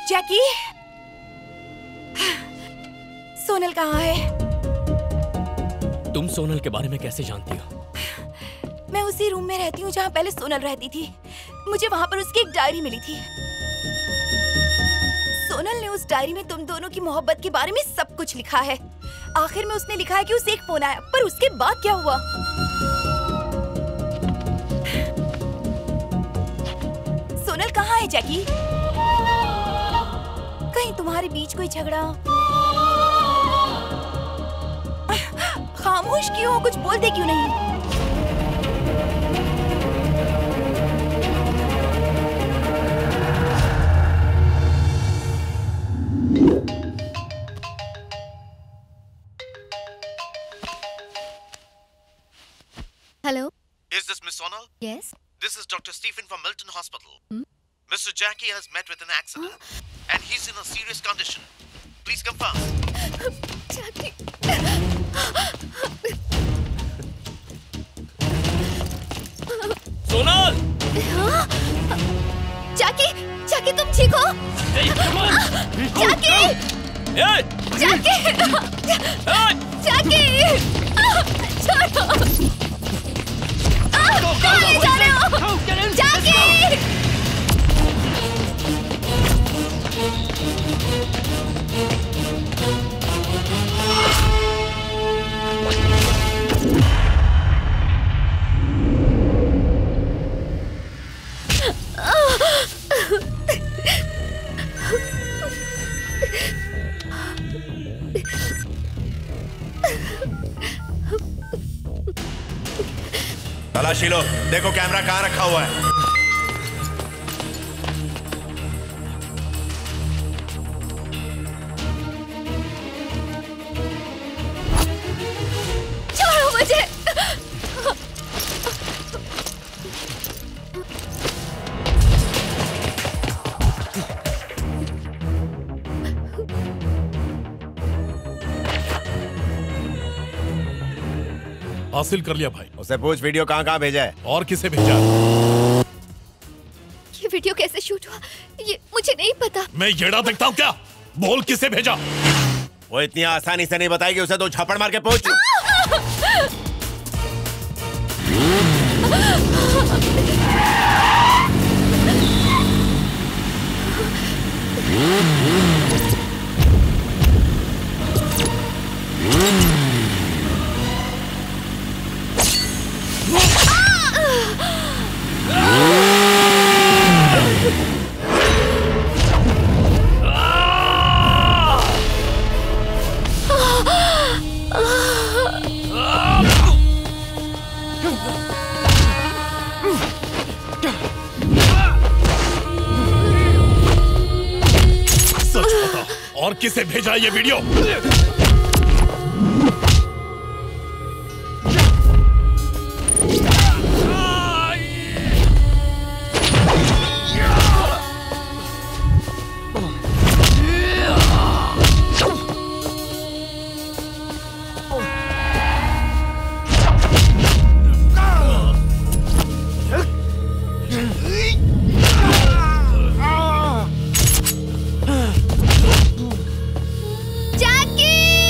A: जैकी, सोनल कहाँ है?
F: तुम सोनल के बारे में कैसे जानती हो?
A: मैं उसी रूम में रहती हूँ जहाँ पहले सोनल रहती थी। मुझे वहाँ पर उसकी एक डायरी मिली थी। सोनल ने उस डायरी में तुम दोनों की मोहब्बत के बारे में सब कुछ लिखा है। आखिर में उसने लिखा है कि उसे एक फोन आया, पर उसके बाद क्या हुआ? सोनल कहाँ है जैकी? कहीं तुम्हारे बीच कोई झगड़ा? खामोश क्यों हो? कुछ बोलते क्यों नहीं?
C: Hello?
G: Is this Miss Sonal?
C: Yes.
G: This is Dr. Stephen from Milton Hospital. Mr. Jackie has met with an accident and he's in a serious condition. Please come fast.
C: Jackie.
F: Sonal!
C: जैकी, जैकी तुम ठीक हो? जैकी!
A: जैकी! जैकी! छोड़ो! कहाँ ले जा रहे हो? जैकी!
K: तलाशी लो, देखो कैमरा कहाँ रखा हुआ है।
A: छोड़ो मुझे।
M: हासिल कर लिया भाई।
K: उसे पूछ वीडियो कहाँ कहाँ भेजा है
M: और किसे भेजा।
C: ये वीडियो कैसे शूट हुआ ये मुझे नहीं पता।
M: मैं येड़ा देखता हूँ क्या? बोल किसे भेजा।
K: वो इतनी आसानी से नहीं बताएगी, उसे तो छापड़ मार के पूछ।
M: सच बता, और किसे भेजा ये वीडियो?
A: जैकी!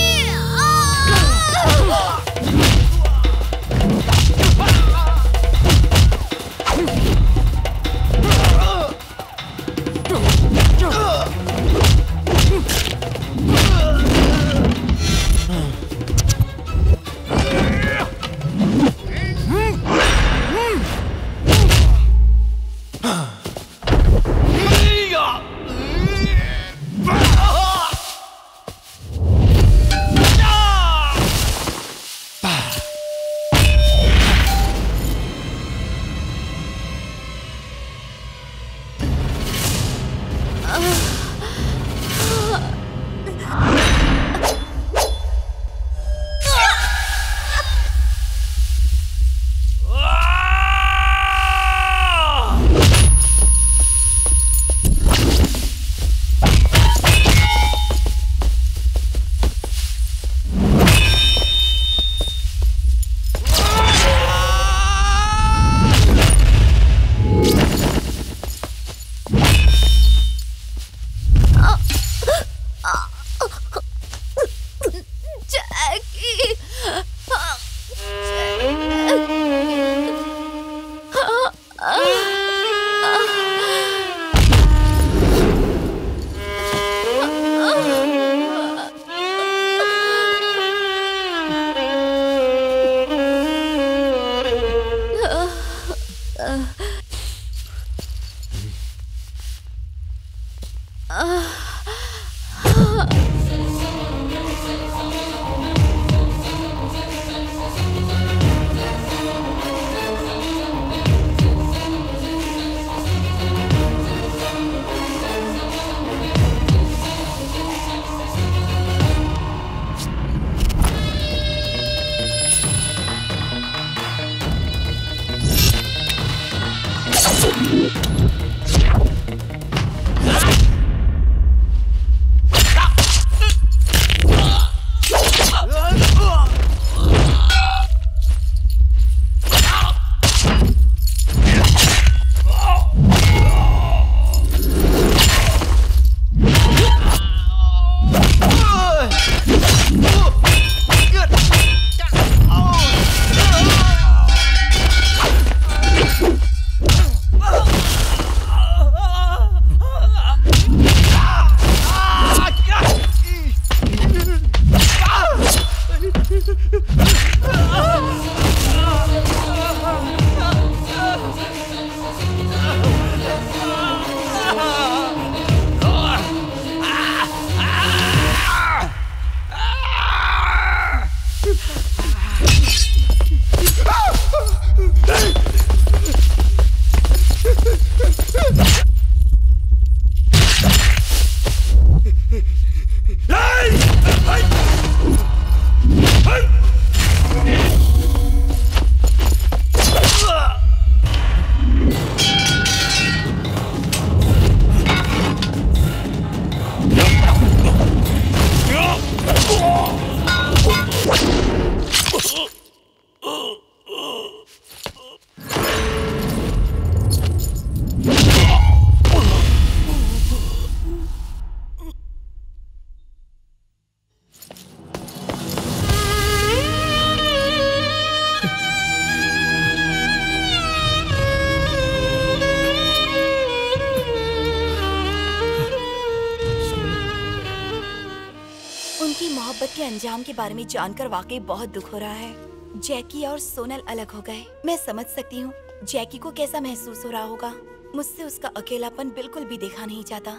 A: उनकी मोहब्बत के अंजाम के बारे में जानकर वाकई बहुत दुख हो रहा है। जैकी और सोनल अलग हो गए। मैं समझ सकती हूँ जैकी को कैसा महसूस हो रहा होगा। मुझसे उसका अकेलापन बिल्कुल भी देखा नहीं जाता।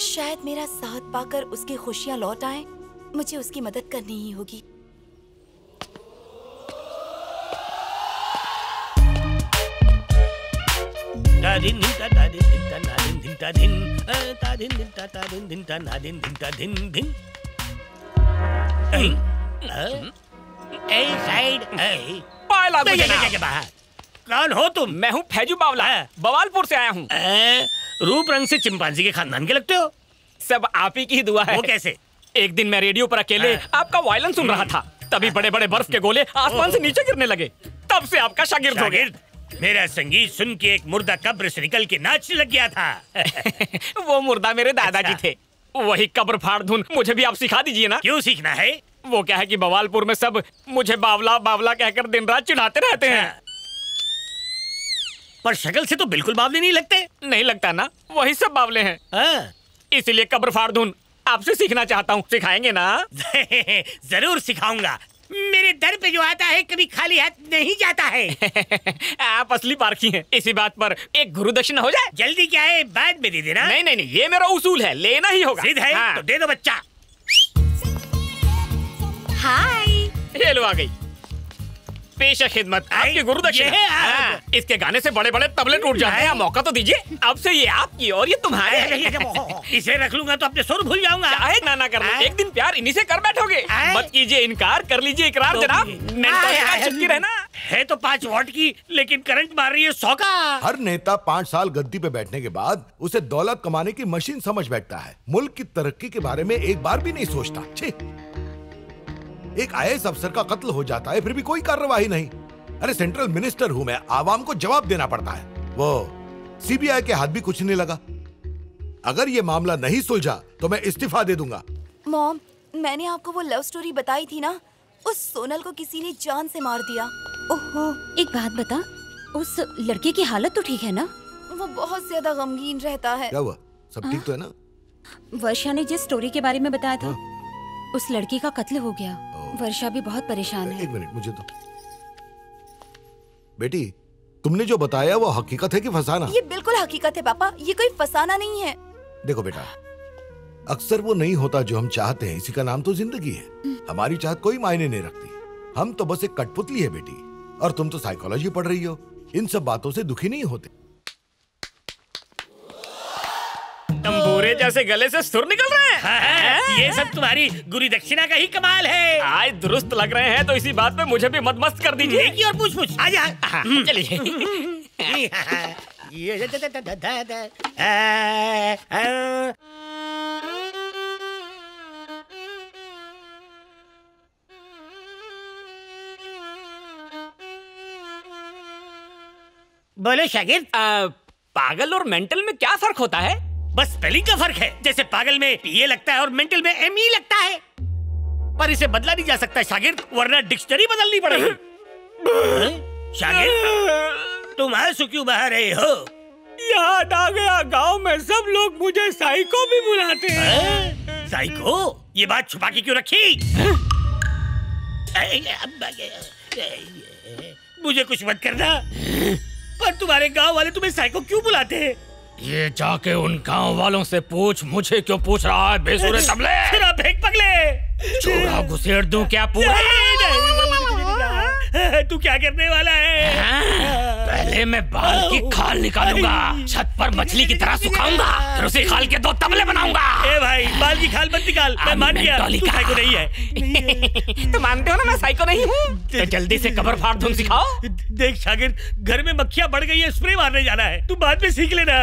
A: शायद मेरा साथ पाकर उसकी खुशियाँ लौट आए। मुझे उसकी मदद करनी ही होगी।
H: कौन हो तुम?
F: मैं हूँ फैजू बावला, बवालपुर से आया हूँ।
H: रूप रंग से चिंपांजी के खानदान के लगते हो।
F: सब आप ही की दुआ है।
H: वो कैसे?
F: एक दिन मैं रेडियो पर अकेले आपका वायलन सुन रहा था, तभी बड़े बड़े बर्फ के गोले आसमान से नीचे गिरने लगे। तब से आपका शागिर्द हो गया।
H: मेरा संगीत सुन के एक मुर्दा कब्र से निकल के नाचने लग गया था।
F: वो मुर्दा मेरे दादाजी थे। वही कब्र फाड़ धुन मुझे भी आप सिखा दीजिए ना।
H: क्यों सीखना है?
F: वो क्या है कि बवालपुर में सब मुझे बावला बावला कहकर दिन रात चिढ़ाते रहते हैं।
H: पर शक्ल से तो बिल्कुल बावले नहीं लगते।
F: नहीं लगता ना, वही सब बावले हैं। इसीलिए कब्र फाड़ धुन आपसे सीखना चाहता हूँ। सिखाएंगे ना?
H: जरूर सिखाऊंगा। मेरे दर पे जो आता है कभी खाली हाथ नहीं जाता है।
F: आप असली पारखी हैं। इसी बात पर एक गुरु दक्षिणा हो जाए।
H: जल्दी क्या है, बाद में दे देना।
F: नहीं नहीं नहीं, ये मेरा उसूल है, लेना ही होगा।
H: सिद्ध है तो दे दो बच्चा।
A: हाय,
F: ये लो आ गई। पेशा खिदमत आपके गुरु दक्षिणा। इसके गाने से बड़े बड़े तबले टूट जाते हैं। मौका तो दीजिए। अब से ये आपकी और ये तुम्हारे।
H: इसे रख लूंगा तो अपने सुर भूल जाऊंगा।
F: चाहे ना कर लो, एक दिन प्यार इन्हीं से कर बैठोगे। मत कीजिए इनकार, कर लीजिए इकरार जनाब। चिपकी रहना
H: है तो 5 वॉट की, लेकिन करंट मार रही है 100 का।
P: हर नेता 5 साल गद्दी पे बैठने के बाद उसे दौलत कमाने की मशीन समझ बैठता है। मुल्क की तरक्की के बारे में एक बार भी नहीं सोचता। छे, एक IAS अफसर का कत्ल हो जाता है फिर भी कोई कार्रवाई नहीं। अरे सेंट्रल मिनिस्टर हूं मैं, आवाम को जवाब देना पड़ता है। वो CBI के हाथ भी कुछ नहीं लगा। अगर ये मामला नहीं सुलझा तो मैं इस्तीफा दे दूंगा।
A: मॉम, मैंने आपको वो लव स्टोरी बताई थी ना, उस सोनल को किसी ने जान से मार दिया।
O: ओहो, एक बात बता, उस लड़के की हालत तो ठीक है ना?
A: वो बहुत ज्यादा गमगीन रहता है।
P: क्या हुआ? सब ठीक तो है ना?
O: वर्षा ने जिस स्टोरी के बारे में बताया था, उस लड़की का कत्ल हो गया। वर्षा भी बहुत परेशान है।
P: एक मिनट मुझे तो। बेटी, तुमने जो बताया वो हकीकत है कि फसाना?
A: ये बिल्कुल हकीकत है पापा, ये कोई फसाना नहीं है।
P: देखो बेटा, अक्सर वो नहीं होता जो हम चाहते हैं, इसी का नाम तो जिंदगी है। हमारी चाहत कोई मायने नहीं रखती। हम तो बस एक कठपुतली है बेटी। और तुम तो साइकोलॉजी पढ़ रही हो, इन सब बातों से दुखी नहीं होते।
F: तंबूरे जैसे गले से सुर निकल रहे हैं।
H: ये सब तुम्हारी गुरु दक्षिणा का ही कमाल है।
F: आज दुरुस्त लग रहे हैं तो इसी बात पे मुझे भी मत कर दीजिए।
H: और पूछ आजा।
F: चलिए।
H: बोलो शागिर्द।
F: पागल और मेंटल में क्या फर्क होता है?
H: बस स्पेलिंग का फर्क है। जैसे पागल में PA लगता है और मेंटल में ME लगता है। पर इसे बदला नहीं जा सकता शागिर्द, वरना डिक्शनरी बदलनी पड़ेगी। शागिर्द, तुम आंसू क्यों बहा रहे हो?
F: याद आ गया, गांव में सब लोग मुझे साइको भी बुलाते हैं।
H: साइको? ये बात छुपा के क्यों रखी? मुझे कुछ मत करना, पर तुम्हारे गांव वाले तुम्हें साइको क्यों बुलाते हैं?
F: ये जाके उन गांव वालों से पूछ, मुझे क्यों पूछ रहा है बेसुरे तबले?
H: तेरा भेक पगले।
F: चोरा घुसेड़ दूं क्या पूरा?
H: तू क्या करने वाला है?
F: पहले मैं बाल की खाल निकालूंगा, छत पर मछली की तरह सुखाऊंगा, फिर उसी खाल के 2 तबले बनाऊंगा।
H: ए भाई, बाल की खाल मत निकाल, मैं मान गया तू साइको नहीं है।
F: तुम मानते हो ना मैं साइको नहीं हूँ? तो जल्दी से कब्र फाड़ धुन सिखाओ।
H: देख शागिर्द, घर में मक्खियाँ बढ़ गई है, स्प्रे मारने जाना है, तू बाद में सीख लेना।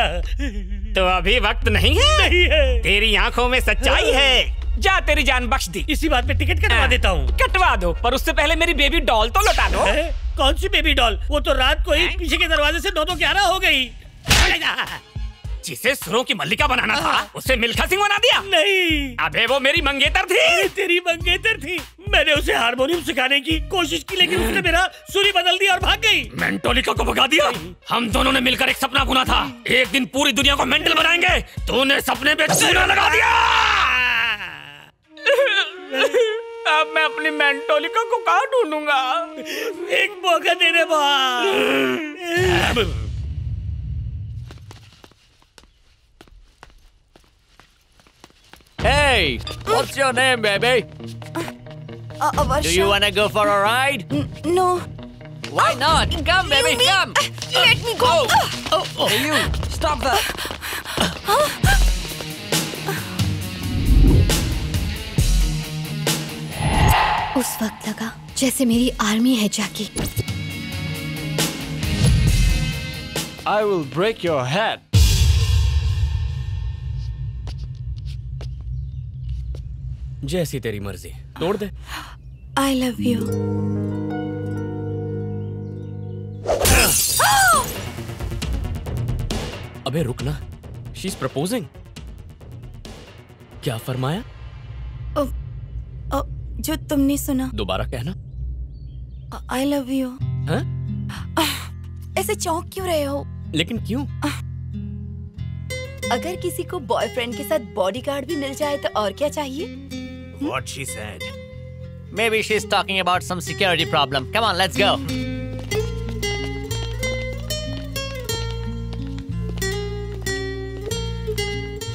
F: तो अभी वक्त नहीं है?
H: नहीं है।
F: तेरी आंखों में सच्चाई है, जा तेरी जान बख्श दी।
H: इसी बात पे टिकट कटवा देता हूँ।
F: कटवा दो, पर उससे पहले मेरी बेबी डॉल तो लौटा दो।
H: कौन सी बेबी डॉल? वो तो रात को ही पीछे के दरवाजे से 9-11 हो गई।
F: जिसे सुरों की मल्लिका बनाना था उसे मिल्खा सिंह बना दिया।
H: नहीं,
F: अबे वो मेरी मंगेतर थी।
H: तेरी मंगेतर थी। मैंने उसे हारमोनियम सिखाने की कोशिश की, लेकिन उसने मेरा सुरी बदल दिया और भाग गई।
F: मेंटोलिका को भगा दिया। हम दोनों ने मिलकर एक सपना बुना था, एक दिन पूरी दुनिया को मेंटल बनाएंगे। तूने सपने पे चूना लगा दिया।
H: मैं अपनी मेंटोलिका को कहाँ ढूंढूंगा? एक मौका दे दे boss.
F: Hey, what's your name, baby?
A: Varsha.
F: Do you wanna go for a ride?
A: No.
F: Why not? Come, baby, come.
A: Let me go.
F: Hey, you, stop that.
C: उस वक्त लगा जैसे मेरी आर्मी है जैकी।
F: I will break your head. जैसी तेरी मर्जी, तोड़ दे।
A: I love you.
F: अबे रुकना, she's proposing. क्या फरमाया?
A: जो तुमने सुना।
F: दोबारा कहना।
A: I love you.
F: हाँ?
A: ऐसे चौंक क्यों रहे हो?
F: लेकिन क्यों?
A: अगर किसी को बॉयफ्रेंड के साथ बॉडीगार्ड भी मिल जाए तो और क्या चाहिए?
L: What she said.
Q: Maybe she's talking about some security problem. Come on, let's go.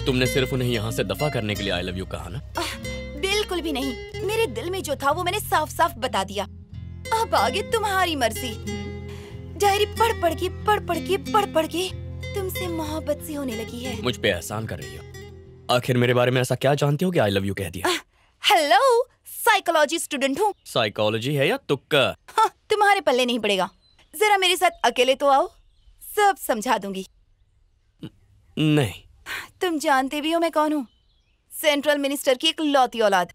F: तुमने सिर्फ उन्हें यहाँ से दफा करने के लिए I love you कहा ना?
A: बिल्कुल भी नहीं। मेरे दिल में जो था वो मैंने साफ साफ बता दिया। अब आगे तुम्हारी मर्जी। डायरी पढ़ पढ़ के तुमसे मोहब्बत सी होने लगी है।
F: मुझ पे एहसान कर रही हो। आखिर मेरे बारे में ऐसा क्या जानती हो कि I love you कह दिया?
A: हेलो, साइकोलॉजी स्टूडेंट हूँ।
F: साइकोलॉजी है या तुक्का?
A: हाँ, तुम्हारे पल्ले नहीं पड़ेगा। जरा मेरे साथ अकेले तो आओ, सब समझा दूंगी।
F: नहीं।
A: तुम जानते भी हो मैं कौन हूँ? सेंट्रल मिनिस्टर की एक लौती औलाद।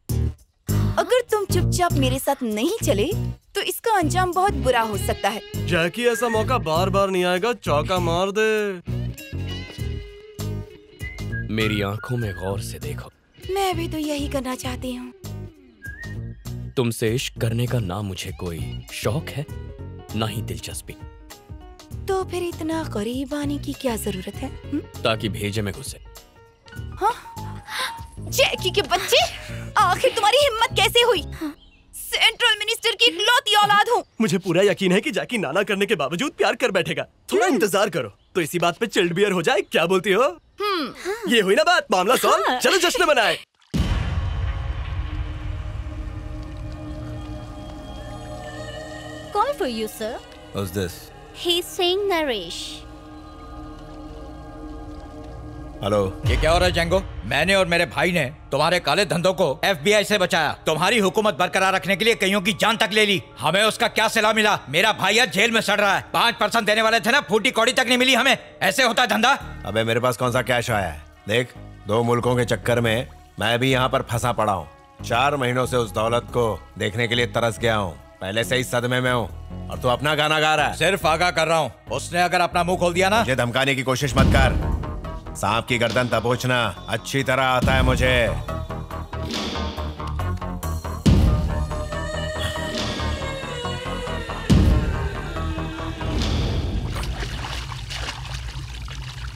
A: अगर तुम चुपचाप मेरे साथ नहीं चले तो इसका अंजाम बहुत बुरा हो सकता है।
R: जैकी, ऐसा मौका बार बार नहीं आएगा, चौका मार दे।
F: मेरी आंखों में गौर से देखो।
A: मैं भी तो यही करना चाहती हूँ।
F: तुमसे इश्क करने का ना मुझे कोई शौक है, ना ही दिलचस्पी।
A: तो फिर इतना करीब आने की क्या जरूरत है?
F: ताकि भेजे में घुसे।
A: हाँ? जैकी के बच्चे, आखिर तुम्हारी हिम्मत कैसे हुई? सेंट्रल मिनिस्टर की इकलौती औलाद हूँ।
R: मुझे पूरा यकीन है कि जैकी नाना करने के बावजूद प्यार कर बैठेगा। थोड़ा इंतजार करो तो इसी बात पे चिल्ड बियर हो जाए। क्या बोलती हो? ये हुई ना बात, मामला सॉल्व। चलो जश्न मनाएं।
B: Call for you, sir.
K: Who's this?
B: He's saying Naresh.
K: Hello.
S: ये क्या हो रहा है जंगो? मैंने और मेरे भाई ने तुम्हारे काले धंधों को FBI से बचाया। तुम्हारी हुकूमत बरकरार रखने के लिए कईयों की जान तक ले ली। हमें उसका क्या सिला मिला? मेरा भाई आज जेल में सड़ रहा है। 5% देने वाले थे ना, फूटी कौड़ी तक नहीं मिली हमें। ऐसे होता है धंधा?
K: अबे मेरे पास कौन सा कैश आया है? देख, 2 मुल्कों के चक्कर में मैं भी यहाँ पर फंसा पड़ा हूँ। 4 महीनों से उस दौलत को देखने के लिए तरस गया हूँ। पहले से ही सदमे में हूँ और तू अपना गाना गा रहा है।
S: सिर्फ आगाह कर रहा हूँ, उसने अगर अपना मुंह खोल दिया ना।
K: मुझे धमकाने की कोशिश मत कर। सांप की गर्दन दबोचना अच्छी तरह आता है मुझे।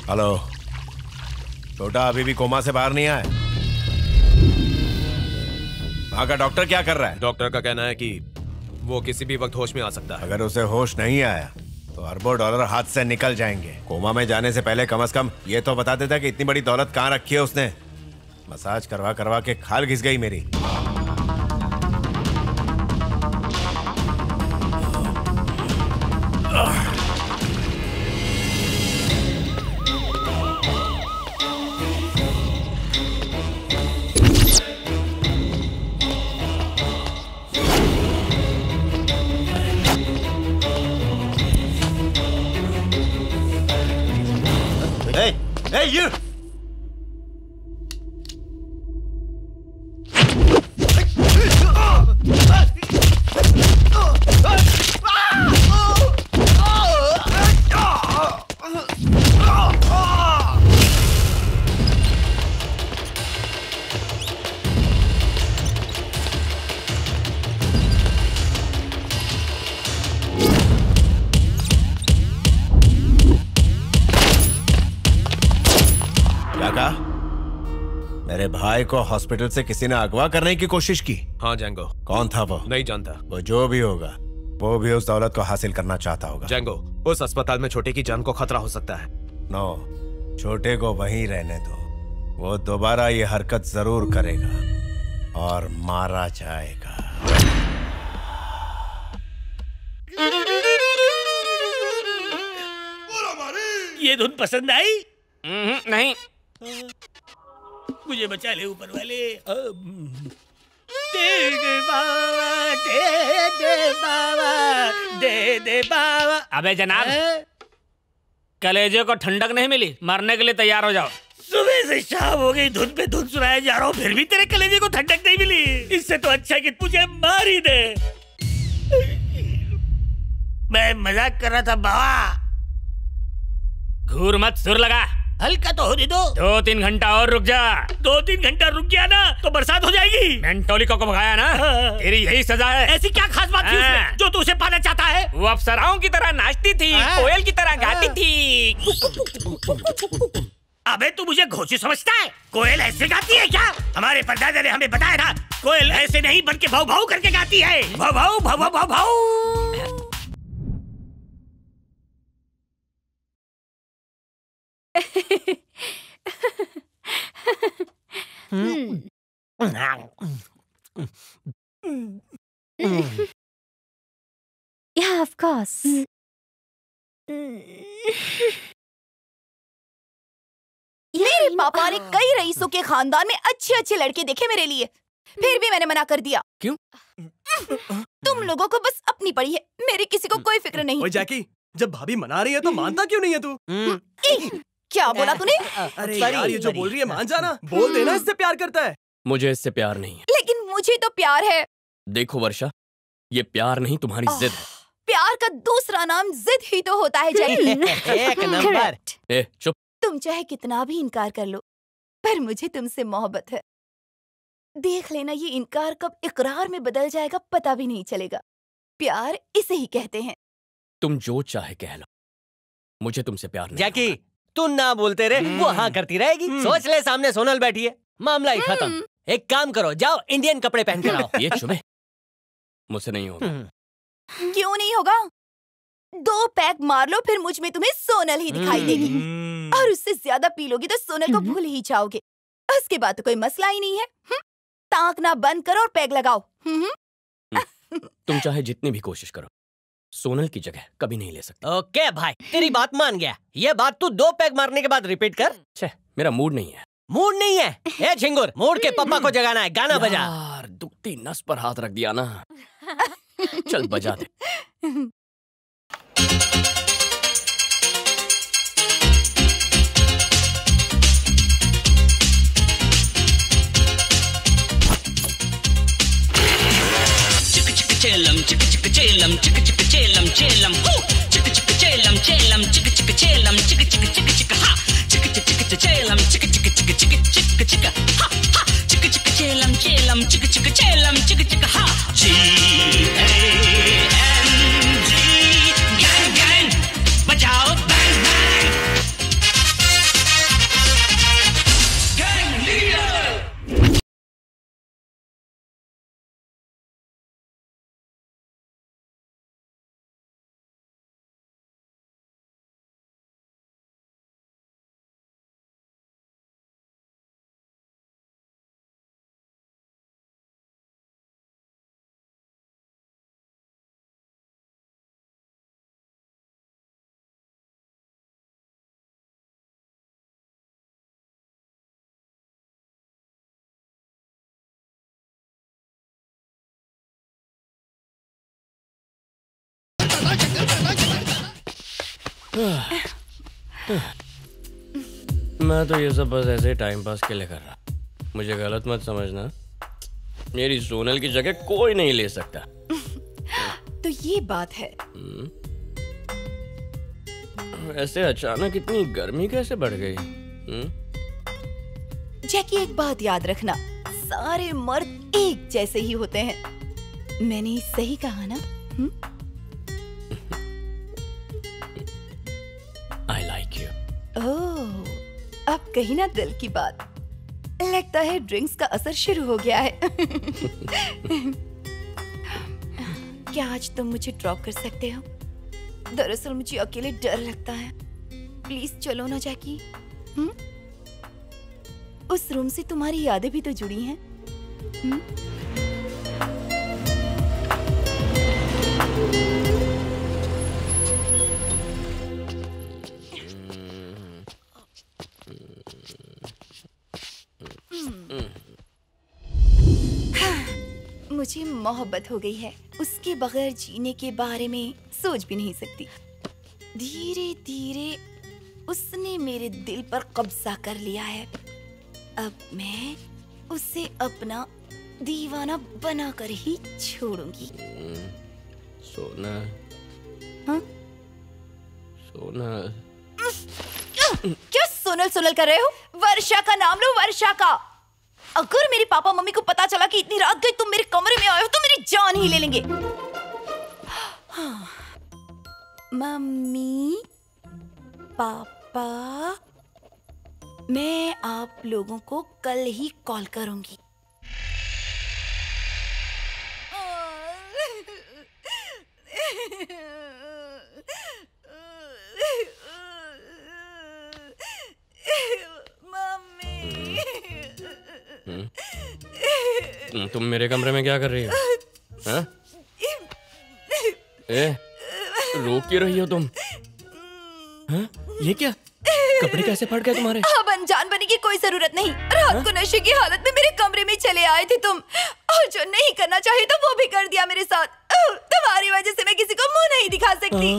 K: हेलो, छोटा अभी भी कोमा से बाहर नहीं आया? वहां का डॉक्टर क्या कर रहा है?
L: डॉक्टर का कहना है कि वो किसी भी वक्त होश में आ सकता है।
K: अगर उसे होश नहीं आया तो अरबों डॉलर हाथ से निकल जाएंगे। कोमा में जाने से पहले कम से कम ये तो बता देता कि इतनी बड़ी दौलत कहाँ रखी है उसने। मसाज करवा करवा के खाल घिस गई मेरी।
N: Hey, you!
K: भाई को हॉस्पिटल से किसी ने अगवा करने की कोशिश की?
L: हाँ जैंगो।
K: कौन था वो?
L: नहीं जानता।
K: वो जो भी होगा, वो भी उस दौलत को हासिल करना चाहता होगा।
L: जैंगो, उस अस्पताल में छोटे की जान को खतरा हो सकता है।
K: नो, छोटे को वहीं रहने दो। वो दोबारा ये हरकत जरूर करेगा और मारा जाएगा।
H: ये धुन पसंद आई?
F: नहीं।
H: मुझे बचा ले ऊपर वाले। दे दे बाबा, दे बाबा, दे बाबा।
F: अबे जनाब, कलेजे को ठंडक नहीं मिली? मरने के लिए तैयार हो जाओ।
H: सुबह से शाम हो गई, धुन पे धुन सुनाया जा रहा हूँ, फिर भी तेरे कलेजे को ठंडक नहीं मिली। इससे तो अच्छा कि तुझे मार ही दे। मैं मजाक कर रहा था बाबा।
F: घूर मत, सुर लगा।
H: हल्का तो होने दो।
F: 2-3 घंटा और रुक जा।
H: 2-3 घंटा रुक गया ना तो बरसात हो जाएगी।
F: मेंटोली को भगाया ना, तेरी यही सजा है।
H: ऐसी क्या खास बात थी उसमें जो तू उसे पाना चाहता है?
F: वो अप्सराओं की तरह नाचती थी, कोयल की तरह गाती थी।
H: अबे तू मुझे घोंची समझता है? कोयल ऐसे गाती है क्या? हमारे परदादा ने हमें बताया था, कोयल ऐसे नहीं बल्कि भाव भाव करके गाती है। भाव भाव भाव भाव भाव भाव।
C: Yeah, of course.
A: मेरे पापा ने कई रईसों के खानदान में अच्छे अच्छे लड़के देखे मेरे लिए, फिर भी मैंने मना कर दिया।
F: क्यों?
A: तुम लोगों को बस अपनी पड़ी है, मेरी किसी को कोई फिक्र नहीं।
R: ओए जैकी, जब भाभी मना रही है तो मानता क्यों नहीं है तू?
A: क्या बोला तूने?
R: अरे यार, ये जो बोल रही है मान जाना। बोल देना इससे प्यार करता है।
F: मुझे इससे प्यार नहीं है।
A: लेकिन मुझे तो प्यार है।
F: देखो वर्षा, ये प्यार नहीं, तुम्हारी जिद है।
A: प्यार का दूसरा नाम जिद ही तो होता है जैकी।
Q: एक नंबर।
F: ए, चुप।
A: तुम चाहे कितना भी इनकार कर लो, पर मुझे तुमसे मोहब्बत है। देख लेना, ये इनकार कब इकरार में बदल जाएगा पता भी नहीं चलेगा। प्यार इसे ही कहते हैं।
F: तुम जो चाहे कह लो, मुझे तुमसे प्यार नहीं।
Q: जैकी, तू ना बोलते रहे, वो हाँ करती रहेगी। सोच ले, सामने सोनल बैठी है, मामला ही खत्म। एक काम करो, जाओ इंडियन कपड़े पहन कर आओ।
F: ये चुपे, मुझसे नहीं होगा।
A: क्यों नहीं होगा? 2 पैक मार लो, फिर मुझ में तुम्हें सोनल ही दिखाई देगी। और उससे ज्यादा पी लोगी तो सोनल को भूल ही जाओगे। उसके बाद तो कोई मसला ही नहीं है। ताकना बंद करो और पैक लगाओ।
F: तुम चाहे जितनी भी कोशिश करो, सोनल की जगह कभी नहीं ले सकते।
Q: ओके भाई, तेरी बात मान गया। ये बात तू 2 पैक मारने के बाद रिपीट कर।
F: मेरा मूड नहीं है।
Q: मूड नहीं है? ए झिंगुर, मूड के पप्पा को जगाना है, गाना बजा।
F: यार, दुखती नस पर हाथ रख दिया ना। चल बजा दे।
J: चेलम चिक चिक चेलम चिक चिक चेलम चेलम हो चिक चिक चेलम चेलम चिक चिक चेलम चिक चिक चिक चिक हा चिक चिक चिक चेलम चिक चिक चिक चिक चिक चिक हा हा चिक चिक चेलम चेलम चिक चिक चेलम चिक चिक हा GANG गैंग गैंग बजाओ बैंग बैंग गैंग लीडर।
F: मैं तो ये सब बस ऐसे ही टाइम पास के लिए कर रहा। मुझे गलत मत समझना, मेरी सोनल की जगह कोई नहीं ले सकता।
A: तो ये बात है।
F: ऐसे अचानक इतनी गर्मी कैसे बढ़ गई?
A: जैकी, एक बात याद रखना, सारे मर्द एक जैसे ही होते हैं। मैंने सही कहा ना?
F: I like you.
A: ओह, अब कही ना दिल की बात। लगता है ड्रिंक्स का असर शुरू हो गया है। क्या आज तुम मुझे ड्रॉप कर सकते हो? दरअसल मुझे अकेले डर लगता है। प्लीज चलो ना जैकी। उस रूम से तुम्हारी यादें भी तो जुड़ी हैं। मुझे मोहब्बत हो गई है, उसके बगैर जीने के बारे में सोच भी नहीं सकती। धीरे धीरे उसने मेरे दिल पर कब्जा कर लिया है। अब मैं उसे अपना दीवाना बनाकर ही छोड़ूंगी।
F: सोना।
A: हाँ?
F: सोना।
A: क्या सोनल सोनल कर रहे हो? वर्षा का नाम लो, वर्षा का। अगर मेरे पापा मम्मी को पता चला कि इतनी रात गई तुम मेरे कमरे में आए हो तो मेरी जान ही ले लेंगे। मम्मी, पापा, मैं आप लोगों को कल ही कॉल करूंगी।
F: तुम मेरे कमरे में क्या कर रही हो? हाँ? रो क्यों रही हो तुम? हाँ? ये क्या? कपड़े कैसे फट गए तुम्हारे?
A: अब अनजान बनने की कोई जरूरत नहीं। रात को नशे की हालत में मेरे कमरे में चले आए थे तुम, और जो नहीं करना चाहिए तो वो भी कर दिया मेरे साथ। तुम्हारी वजह से मैं किसी को मुंह नहीं दिखा सकती।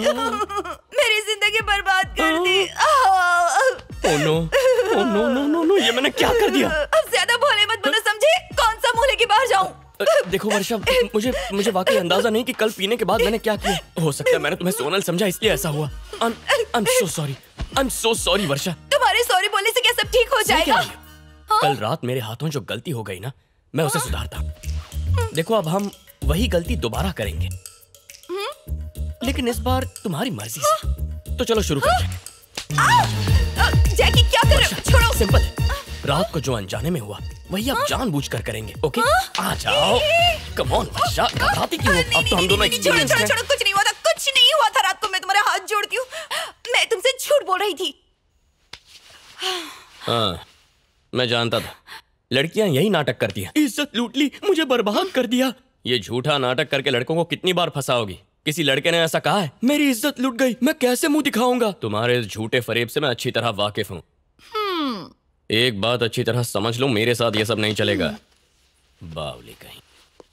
A: मेरी जिंदगी बर्बाद कर दी।
F: Oh no, oh no no no no, ये मैंने क्या कर दिया?
A: अब ज्यादा भोले मत बनो, समझे? कौन सा मुंह लेके बाहर जाऊं?
F: देखो वर्षा, मुझे वाकई अंदाजा नहीं कि कल पीने के बाद मैंने क्या किया। हो सकता है मैंने तुम्हें सोनल समझा इसलिए ऐसा हुआ। I'm so sorry, I'm so sorry वर्षा।
A: तुम्हारे सॉरी बोलने से क्या सब ठीक हो जाएगा? हाँ?
F: कल रात मेरे हाथों जो गलती हो गई ना, मैं उसे सुधारता। देखो अब हम वही गलती दोबारा करेंगे, लेकिन इस बार तुम्हारी मर्जी से। तो चलो शुरू करते हैं।
A: जैकी क्या कर रहे हो? छोड़ो।
F: सिंपल है, रात को जो अनजाने में हुआ वही आप जानबूझकर करेंगे। ओके, आ जाओ। कम ऑन वर्षा, घबराती क्यों हो? अब तो हम दोनों एक्सपीरियंस हैं।
A: छोड़ो, कुछ नहीं हुआ था, कुछ नहीं हुआ था। रात को मैं तुम्हारे हाथ जोड़ती हूँ, मैं तुमसे झूठ बोल रही थी।
F: हाँ, मैं जानता था लड़कियां यही नाटक करती हैं। इज्जत लूट ली, मुझे बर्बाद कर दिया। ये झूठा नाटक करके लड़कों को कितनी बार फंसाओगी? किसी लड़के ने ऐसा कहा है मेरी इज्जत लूट गई, मैं कैसे मुंह दिखाऊंगा? तुम्हारे इस झूठे फरेब से मैं अच्छी तरह वाकिफ हूँ। एक बात अच्छी तरह समझ लो, मेरे साथ ये सब नहीं चलेगा। बावली कहीं।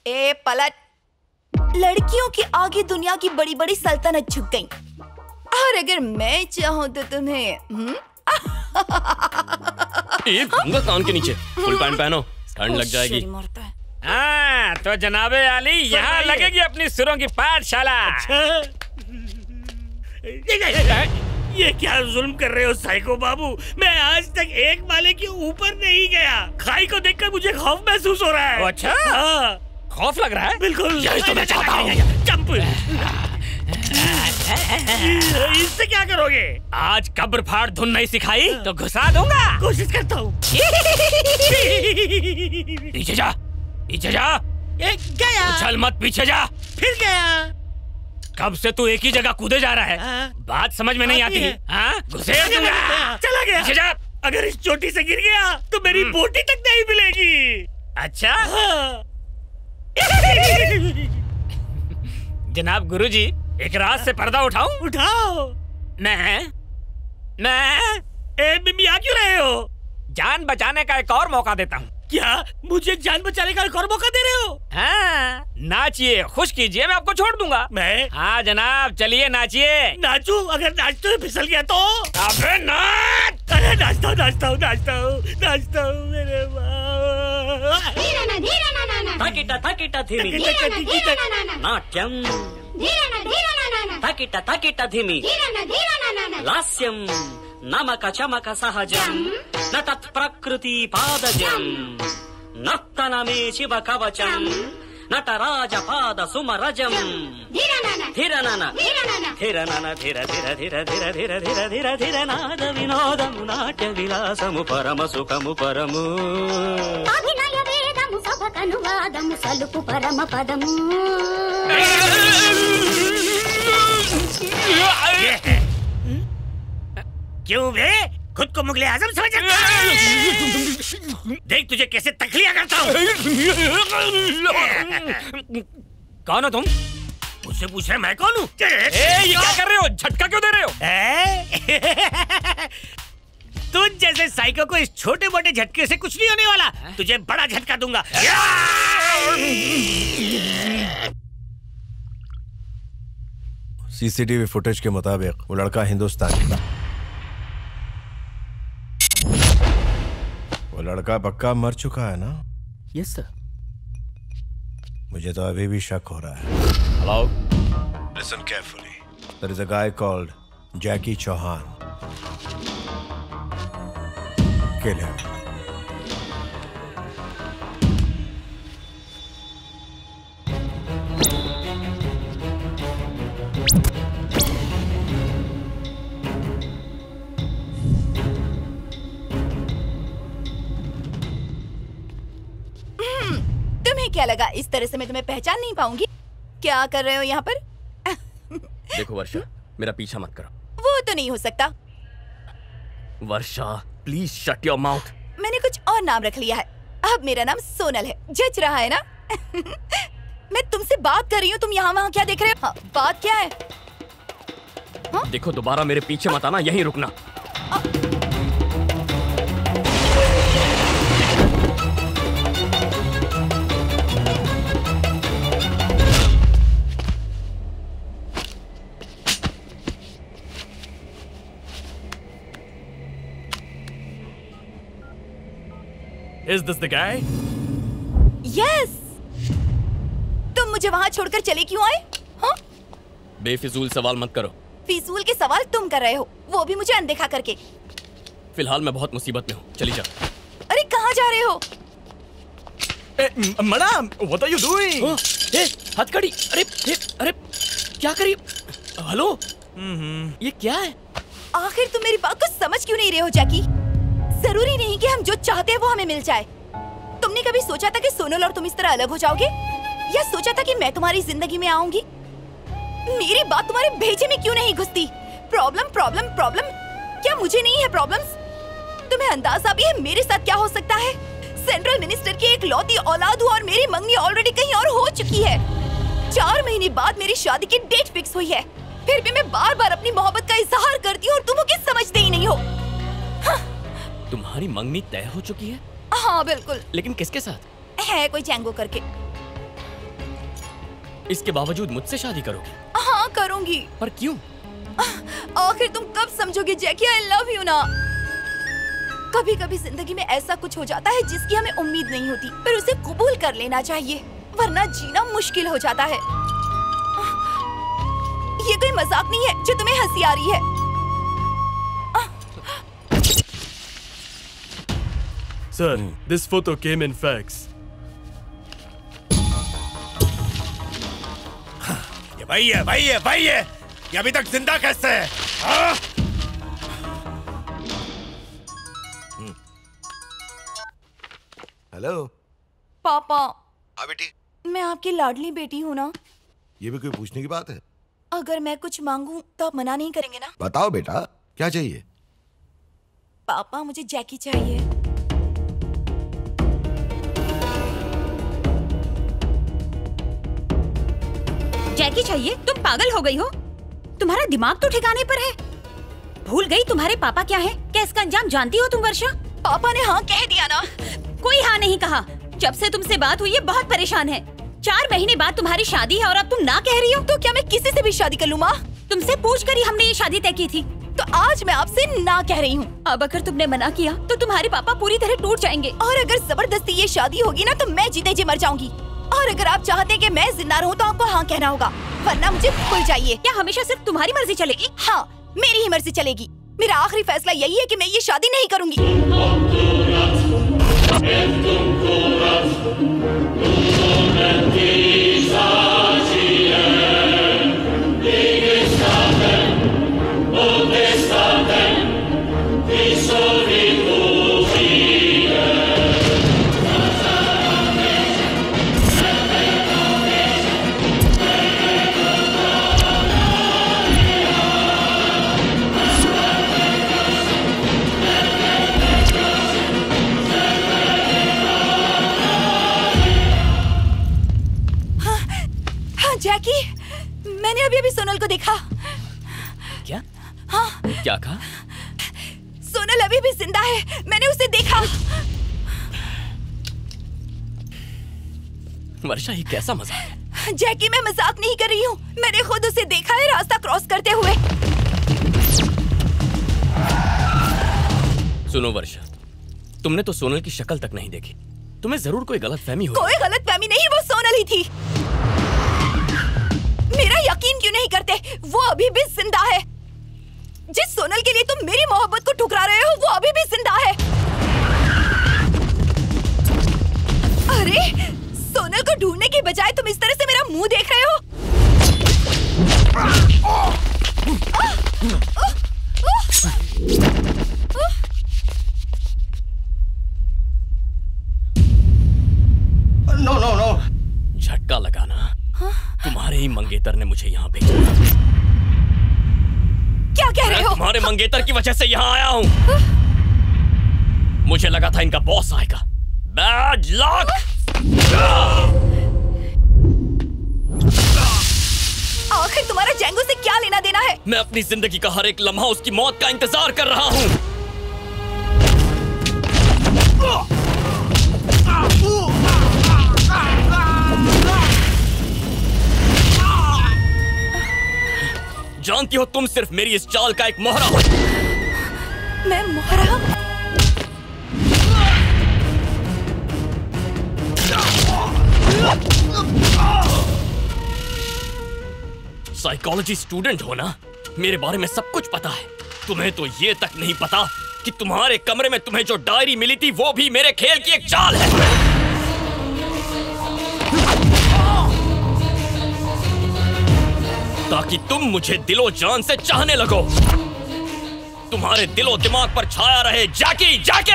A: ए पलट, लड़कियों के आगे दुनिया की बड़ी बड़ी सल्तनत झुक गई, और अगर मैं चाहूं तो तुम्हें
F: एक दूंगा कान के नीचे। फुल पैंट पहनो, ठंड लग जाएगी।
T: हाँ तो जनाबे आली, यहाँ लगेगी अपनी सुरों की पाठशाला।
H: ये क्या जुल्म कर रहे हो साइको बाबू? मैं आज तक एक माले के ऊपर नहीं गया। खाई को देखकर मुझे खौफ महसूस हो रहा है।
T: अच्छा,
H: हाँ।
T: खौफ लग रहा है?
H: बिल्कुल,
T: यही तो मैं चाहता हूँ।
H: जंप। इससे क्या करोगे?
T: आज कब्र फाड़ धुन नहीं सिखाई तो घुसा दूंगा।
H: कोशिश करता हूँ।
T: पीछे जा, पीछे जा।
H: गया।
T: उछल मत, पीछे जा।
H: फिर गया।
T: कब से तू एक ही जगह कूदे जा रहा है? बात समझ में नहीं आती है। हाँ? घुसेड़ दूंगा।
H: चला गया।
T: पीछे जा।
H: अगर इस चोटी से गिर गया तो मेरी बोटी तक नहीं मिलेगी।
T: अच्छा? जनाब गुरुजी, एक रात से पर्दा उठाऊं?
H: उठाओ।
T: मैं
H: मियाँ क्यों रहे हो?
T: जान बचाने का एक और मौका देता हूँ।
H: क्या मुझे जान बचाने का एक और मौका दे रहे हो?
T: हाँ, नाचिए, खुश कीजिए, मैं आपको छोड़ दूंगा।
H: मैं?
T: हाँ जनाब, चलिए नाचिए।
H: नाचूं? अगर नाचते हुए फिसल गया तो?
T: अबे नाच!
H: अरे नाचता हूँ मेरे
J: तकिट धिमी नाट्यम, तकिट धिमी लास्यम, नमक चमक सहजम, न तत् प्रकृति पादजम, नर्तनमे शिव कवचम, నటరాజ పాద సుమరజం ధిరనన ధిరనన ధిర ధిర ధిర ధిర ధిర ధిర ధిర ధిర నాద వినోదము నాట్య విలాసము పరమ సుఖము పరము
U: అభినయ వేదము సభకనువాదము సలుపు పరమ పదము
H: क्यों बे खुद को मुगले आजम समझ रखा है? देख तुझे कैसे तकलिया करता हूँ।
T: कौन हो तुम?
H: मुझसे पूछ रहे मैं कौन हूँ?
T: ये क्या कर रहे हो? झटका क्यों दे रहे हो?
H: तुझ जैसे साइको को इस छोटे मोटे झटके से कुछ नहीं होने वाला। तुझे बड़ा झटका दूंगा।
K: सीसीटीवी फुटेज के मुताबिक वो लड़का हिंदुस्तानी था। वो लड़का पक्का मर चुका है ना?
F: Yes sir.
K: मुझे तो अभी भी शक हो रहा है।
F: Hello,
K: listen carefully. There is a guy called Jackie Chauhan. Kill him.
A: तुम्हें क्या लगा इस तरह से मैं तुम्हें पहचान नहीं पाऊंगी? क्या कर रहे हो यहाँ पर?
F: देखो वर्षा, मेरा पीछा मत करो।
A: वो तो नहीं हो सकता।
F: वर्षा प्लीज शट योर माउथ।
A: मैंने कुछ और नाम रख लिया है। अब मेरा नाम सोनल है। जज रहा है ना? मैं तुमसे बात कर रही हूँ, तुम यहाँ वहाँ क्या देख रहे हो? हाँ, बात क्या है? हाँ?
F: देखो दोबारा मेरे पीछे मत आना, यहीं रुकना।
R: Is this the guy?
A: Yes. तुम मुझे वहाँ छोड़कर चले क्यों आए? हाँ?
F: बेफिजूल सवाल मत करो।
A: फिजूल के सवाल तुम कर रहे हो, वो भी मुझे अनदेखा करके।
F: फिलहाल मैं बहुत मुसीबत में हूँ, चली जा।
A: अरे कहाँ जा रहे हो?
R: Madam, what are you doing?
F: हथकड़ी। अरे क्या करी? हेलो, ये क्या है?
A: आखिर तुम मेरी बात को समझ क्यों नहीं रहे हो जैकी? जरूरी नहीं कि हम जो चाहते हैं वो हमें मिल जाए। तुमने कभी सोचा था कि सोनल और तुम इस तरह अलग हो जाओगे? या सोचा था कि मैं तुम्हारी जिंदगी में आऊंगी? मेरी बात तुम्हारे भेजे में क्यों नहीं घुसती? प्रॉब्लम प्रॉब्लम प्रॉब्लम, क्या मुझे नहीं है प्रॉब्लम्स? तुम्हें अंदाजा भी है मेरे साथ क्या हो सकता है? सेंट्रल मिनिस्टर की एक लौती औलाद हूँ और मेरी मंगनी ऑलरेडी कहीं और हो चुकी है। 4 महीने बाद मेरी शादी की डेट फिक्स हुई है, फिर भी मैं बार बार अपनी मोहब्बत का इजहार करती हूँ और तुम मुझे समझते ही नहीं हो।
F: तुम्हारी मंगनी तय हो चुकी है?
A: हाँ बिल्कुल।
F: लेकिन किसके साथ?
A: है कोई जैंगो करके।
F: इसके बावजूद मुझसे शादी करोगी?
A: हाँ करूंगी।
F: पर क्यों?
A: आखिर तुम कब समझोगे जैकी आई लव यू ना? कभी कभी जिंदगी में ऐसा कुछ हो जाता है जिसकी हमें उम्मीद नहीं होती, पर उसे कबूल कर लेना चाहिए, वरना जीना मुश्किल हो जाता है। ये कोई मजाक नहीं है जो तुम्हें हंसी आ रही है।
R: Sir, this photo came in fax.
M: ये भाई है। ये अभी तक जिंदा कैसे है?
P: हेलो
A: पापा।
P: हाँ बेटी।
A: मैं आपकी लाडली बेटी हूँ ना?
P: ये भी कोई पूछने की बात है?
A: अगर मैं कुछ मांगूं तो आप मना नहीं करेंगे ना?
P: बताओ बेटा, क्या चाहिए?
A: पापा मुझे जैकी चाहिए।
O: जैकी चाहिए? तुम पागल हो गई हो? तुम्हारा दिमाग तो ठिकाने पर है। भूल गई तुम्हारे पापा क्या है? क्या इसका अंजाम जानती हो तुम वर्षा?
A: पापा ने हाँ कह दिया ना?
O: कोई हाँ नहीं कहा। जब से तुमसे बात हुई है बहुत परेशान है। 4 महीने बाद तुम्हारी शादी है और अब तुम ना कह रही हो?
A: तो क्या मैं किसी से भी शादी कर लूं माँ?
O: तुमसे पूछ कर ही हमने ये शादी तय की थी।
A: तो आज मैं आपसे ना कह रही हूँ।
O: अब अगर तुमने मना किया तो तुम्हारे पापा पूरी तरह टूट जाएंगे।
A: और अगर जबरदस्ती ये शादी होगी ना तो मैं जीते जी मर जाऊंगी। और अगर आप चाहते हैं कि मैं जिंदा रहूं तो आपको हाँ कहना होगा, वरना मुझे भूल जाइए।
O: क्या हमेशा सिर्फ तुम्हारी मर्जी चलेगी?
A: हाँ मेरी ही मर्जी चलेगी। मेरा आखिरी फैसला यही है कि मैं ये शादी नहीं करूंगी।
V: Entum curas,
A: जैकी, मैंने अभी अभी सोनल को देखा।
F: क्या?
A: हाँ।
F: क्या कहा?
A: सोनल अभी भी जिंदा है, मैंने उसे देखा।
F: वर्षा, ये कैसा मजाक है?
A: जैकी, मैं मजाक नहीं कर रही हूँ, मैंने खुद उसे देखा है रास्ता क्रॉस करते हुए।
F: सुनो वर्षा, तुमने तो सोनल की शक्ल तक नहीं देखी, तुम्हें जरूर कोई गलतफहमी हुई।
A: कोई गलतफहमी नहीं, वो सोनल ही थी। मेरा यकीन क्यों नहीं करते? वो अभी भी जिंदा है। जिस सोनल के लिए तुम मेरी मोहब्बत को ठुकरा रहे हो, वो अभी भी जिंदा है। अरे, सोनल को ढूंढने की बजाय तुम इस तरह से मेरा मुंह देख रहे हो।
F: नो नो नो, झटका लगाना। तुम्हारे ही मंगेतर ने मुझे यहाँ भेजा।
A: क्या कह रहे हो?
F: तुम्हारे मंगेतर की वजह से यहाँ आया हूँ। मुझे लगा था इनका बॉस आएगा। Bad luck.
A: आखिर तुम्हारा जेंगो से क्या लेना देना है?
F: मैं अपनी जिंदगी का हर एक लम्हा उसकी मौत का इंतजार कर रहा हूँ। जानती हो, तुम सिर्फ मेरी इस चाल का एक मोहरा हो।
A: मैं मोहरा?
F: साइकोलॉजी स्टूडेंट हो ना? मेरे बारे में सब कुछ पता है। तुम्हें तो ये तक नहीं पता कि तुम्हारे कमरे में तुम्हें जो डायरी मिली थी वो भी मेरे खेल की एक चाल है। ताकि तुम मुझे दिलो जान से चाहने लगो। तुम्हारे दिलो दिमाग पर छाया रहे जैकी, जैकी।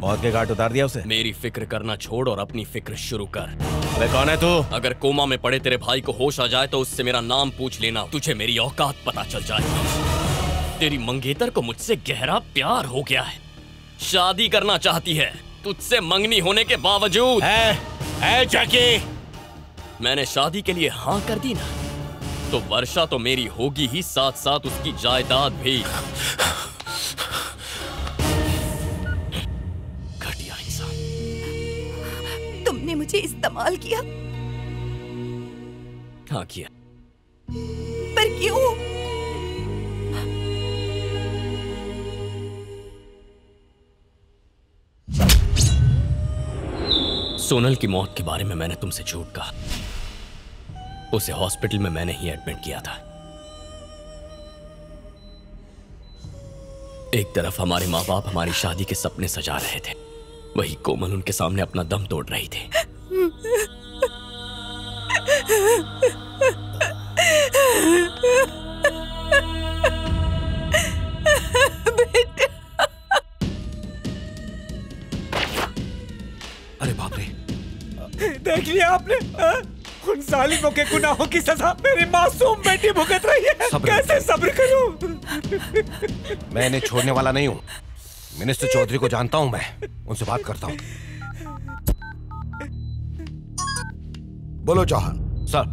K: मौत के घाट उतार दिया उसे?
F: मेरी फिक्र करना छोड़ और अपनी फिक्र शुरू कर।
K: अबे कौन है तू?
F: अगर कोमा में पड़े तेरे भाई को होश आ जाए तो उससे मेरा नाम पूछ लेना, तुझे मेरी औकात पता चल जाए। तेरी मंगेतर को मुझसे गहरा प्यार हो गया है, शादी करना चाहती है तुझसे मंगनी होने के बावजूद।
K: है जैकी,
F: मैंने शादी के लिए हाँ कर दी ना, तो वर्षा तो मेरी होगी ही, साथ साथ उसकी जायदाद भी। घटिया इंसान।
A: तुमने मुझे इस्तेमाल किया।
F: हाँ किया।
A: पर क्यों?
F: सोनल की मौत के बारे में मैंने तुमसे झूठ कहा। उसे हॉस्पिटल में मैंने ही एडमिट किया था। एक तरफ हमारे माँ बाप हमारी शादी के सपने सजा रहे थे, वही कोमल उनके सामने अपना दम तोड़ रही थी।
K: अरे बाप रे,
E: देख लिया आपने? उन जालिमों के गुनाहों की सजा मेरी मासूम बेटी भुगत रही है। कैसे सब्र करूं?
N: मैं इन्हें छोड़ने वाला नहीं हूं। मिनिस्टर चौधरी को जानता हूं, मैं उनसे बात करता हूं।
P: बोलो चौहान।
N: सर,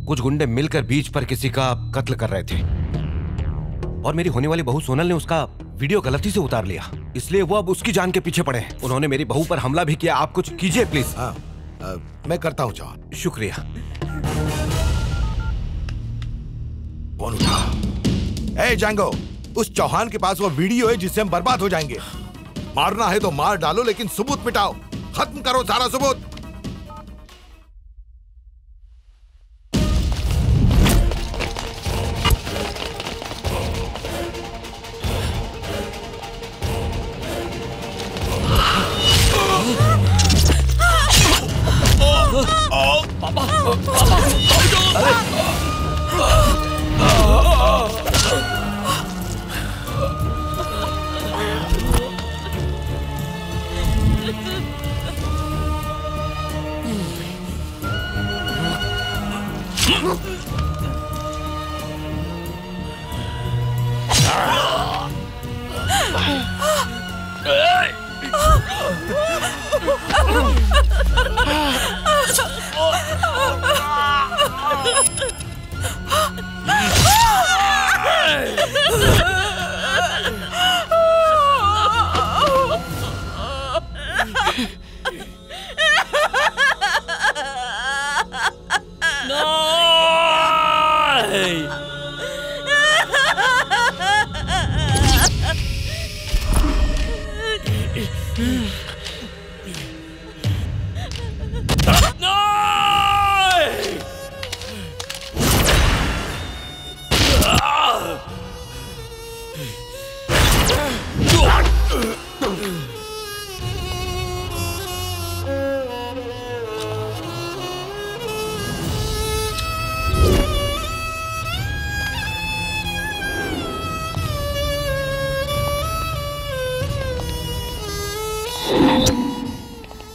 N: कुछ गुंडे मिलकर बीच पर किसी का कत्ल कर रहे थे और मेरी होने वाली बहू सोनल ने उसका वीडियो गलती से उतार लिया, इसलिए वो अब उसकी जान के पीछे पड़े हैं। उन्होंने मेरी बहू पर हमला भी किया। आप कुछ कीजिए प्लीज।
P: मैं करता हूं चौहान।
N: शुक्रिया।
P: फोन उठा। ए जैंगो, उस चौहान के पास वो वीडियो है जिससे हम बर्बाद हो जाएंगे। मारना है तो मार डालो, लेकिन सबूत मिटाओ। खत्म करो सारा सबूत।
F: पापा, पापा,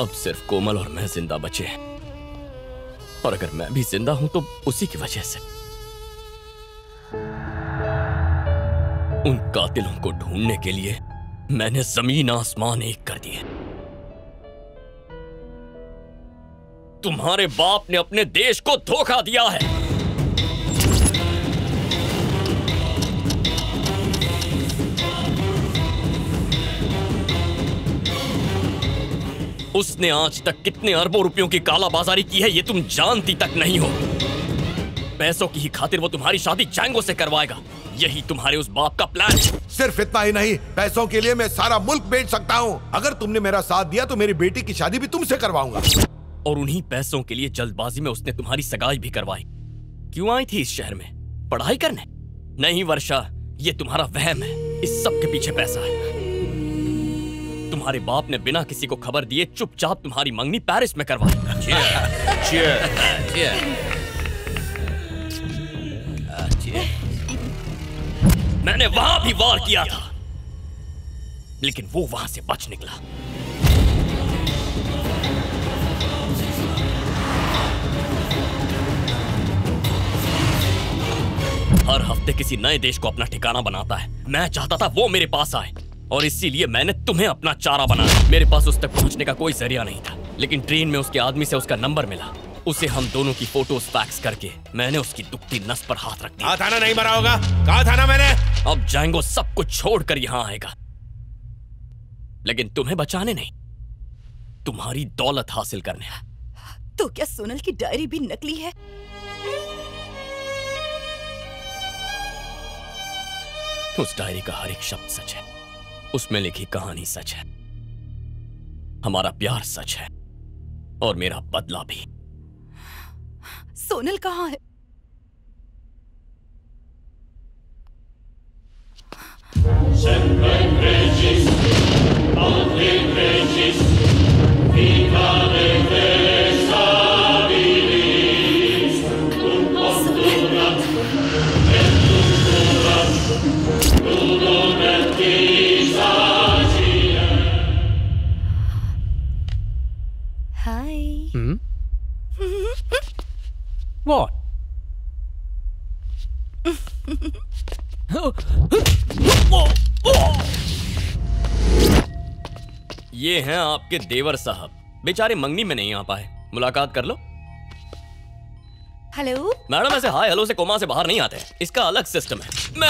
F: अब सिर्फ कोमल और मैं जिंदा बचे हैं, और अगर मैं भी जिंदा हूं तो उसी की वजह से। उन कातिलों को ढूंढने के लिए मैंने जमीन आसमान एक कर दिए। तुम्हारे बाप ने अपने देश को धोखा दिया है। उसने आज तक कितने अरबों रुपयों की कालाबाजारी की है ये तुम जानती तक नहीं हो। पैसों की ही खातिर वो तुम्हारी शादी जैंगो से करवाएगा। यही तुम्हारे उस बाप का प्लान है।
P: सिर्फ इतना ही नहीं, पैसों के लिए मैं सारा मुल्क बेच सकता हूँ। अगर तुमने मेरा साथ दिया तो मेरी बेटी की शादी भी तुमसे करवाऊंगा।
F: और उन्हीं पैसों के लिए जल्दबाजी में उसने तुम्हारी सगाई भी करवाई। क्यों आई थी इस शहर में? पढ़ाई करने? नहीं वर्षा, ये तुम्हारा वहम है। इस सब के पीछे पैसा है। तुम्हारे बाप ने बिना किसी को खबर दिए चुपचाप तुम्हारी मंगनी पेरिस में करवाई। मैंने वहां भी वार किया था, लेकिन वो वहां से बच निकला। हर हफ्ते किसी नए देश को अपना ठिकाना बनाता है। मैं चाहता था वो मेरे पास आए, और इसीलिए मैंने तुम्हें अपना चारा बनाया। मेरे पास उस तक पहुंचने का कोई जरिया नहीं था, लेकिन ट्रेन में उसके आदमी से उसका नंबर मिला। उसे हम दोनों की फोटोज फैक्स करके मैंने उसकी दुखती नस पर हाथ रख दिया।
N: कहा था ना नहीं मरा होगा, कहा था ना मैंने।
F: अब जैंगो सब कुछ छोड़कर यहां आएगा, लेकिन तुम्हें बचाने नहीं, तुम्हारी दौलत हासिल करने।
A: तो क्या सोनल की डायरी भी नकली है?
F: उस डायरी का हर एक शब्द सच है। उसमें लिखी कहानी सच है। हमारा प्यार सच है, और मेरा बदला भी।
A: सोनल कहाँ है?
E: What?
F: ये हैं आपके देवर साहब। बेचारे मंगनी में नहीं आ पाए। मुलाकात कर लो।
A: हेलो
F: मैडम, ऐसे हाय हेलो से कोमा से बाहर नहीं आते। इसका अलग सिस्टम है। मैं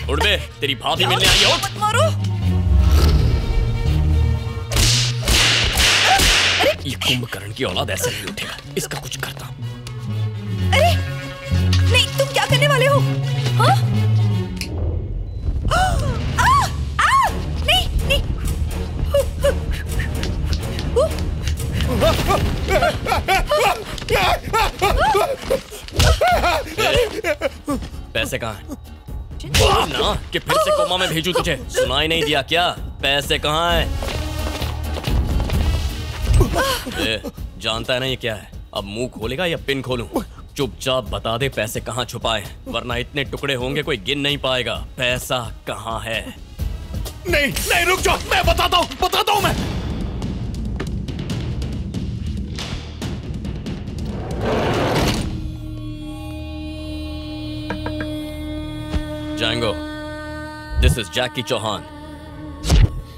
F: उड़ बे, तेरी भाभी मिलने आई हो।
A: मत मारो।
F: ये कुंभकर्ण की औलाद ऐसे नहीं उठेगा। इसका कुछ करता हूं।
A: अरे नहीं, तुम क्या करने वाले हो? हाँ? नहीं नहीं।
F: पैसे कहाँ हैं? बोल ना कि फिर से कोमा में भेजूं तुझे। सुनाई नहीं दिया क्या? पैसे कहाँ हैं? जानता है ना ये क्या है? अब मुंह खोलेगा या पिन खोलूं? चुपचाप बता दे पैसे कहाँ छुपाए, वरना इतने टुकड़े होंगे कोई गिन नहीं पाएगा। पैसा कहाँ है?
P: नहीं नहीं, रुक जाओ, मैं बताता हूँ मैं।
F: जैंगो, दिस इज जैकी चौहान।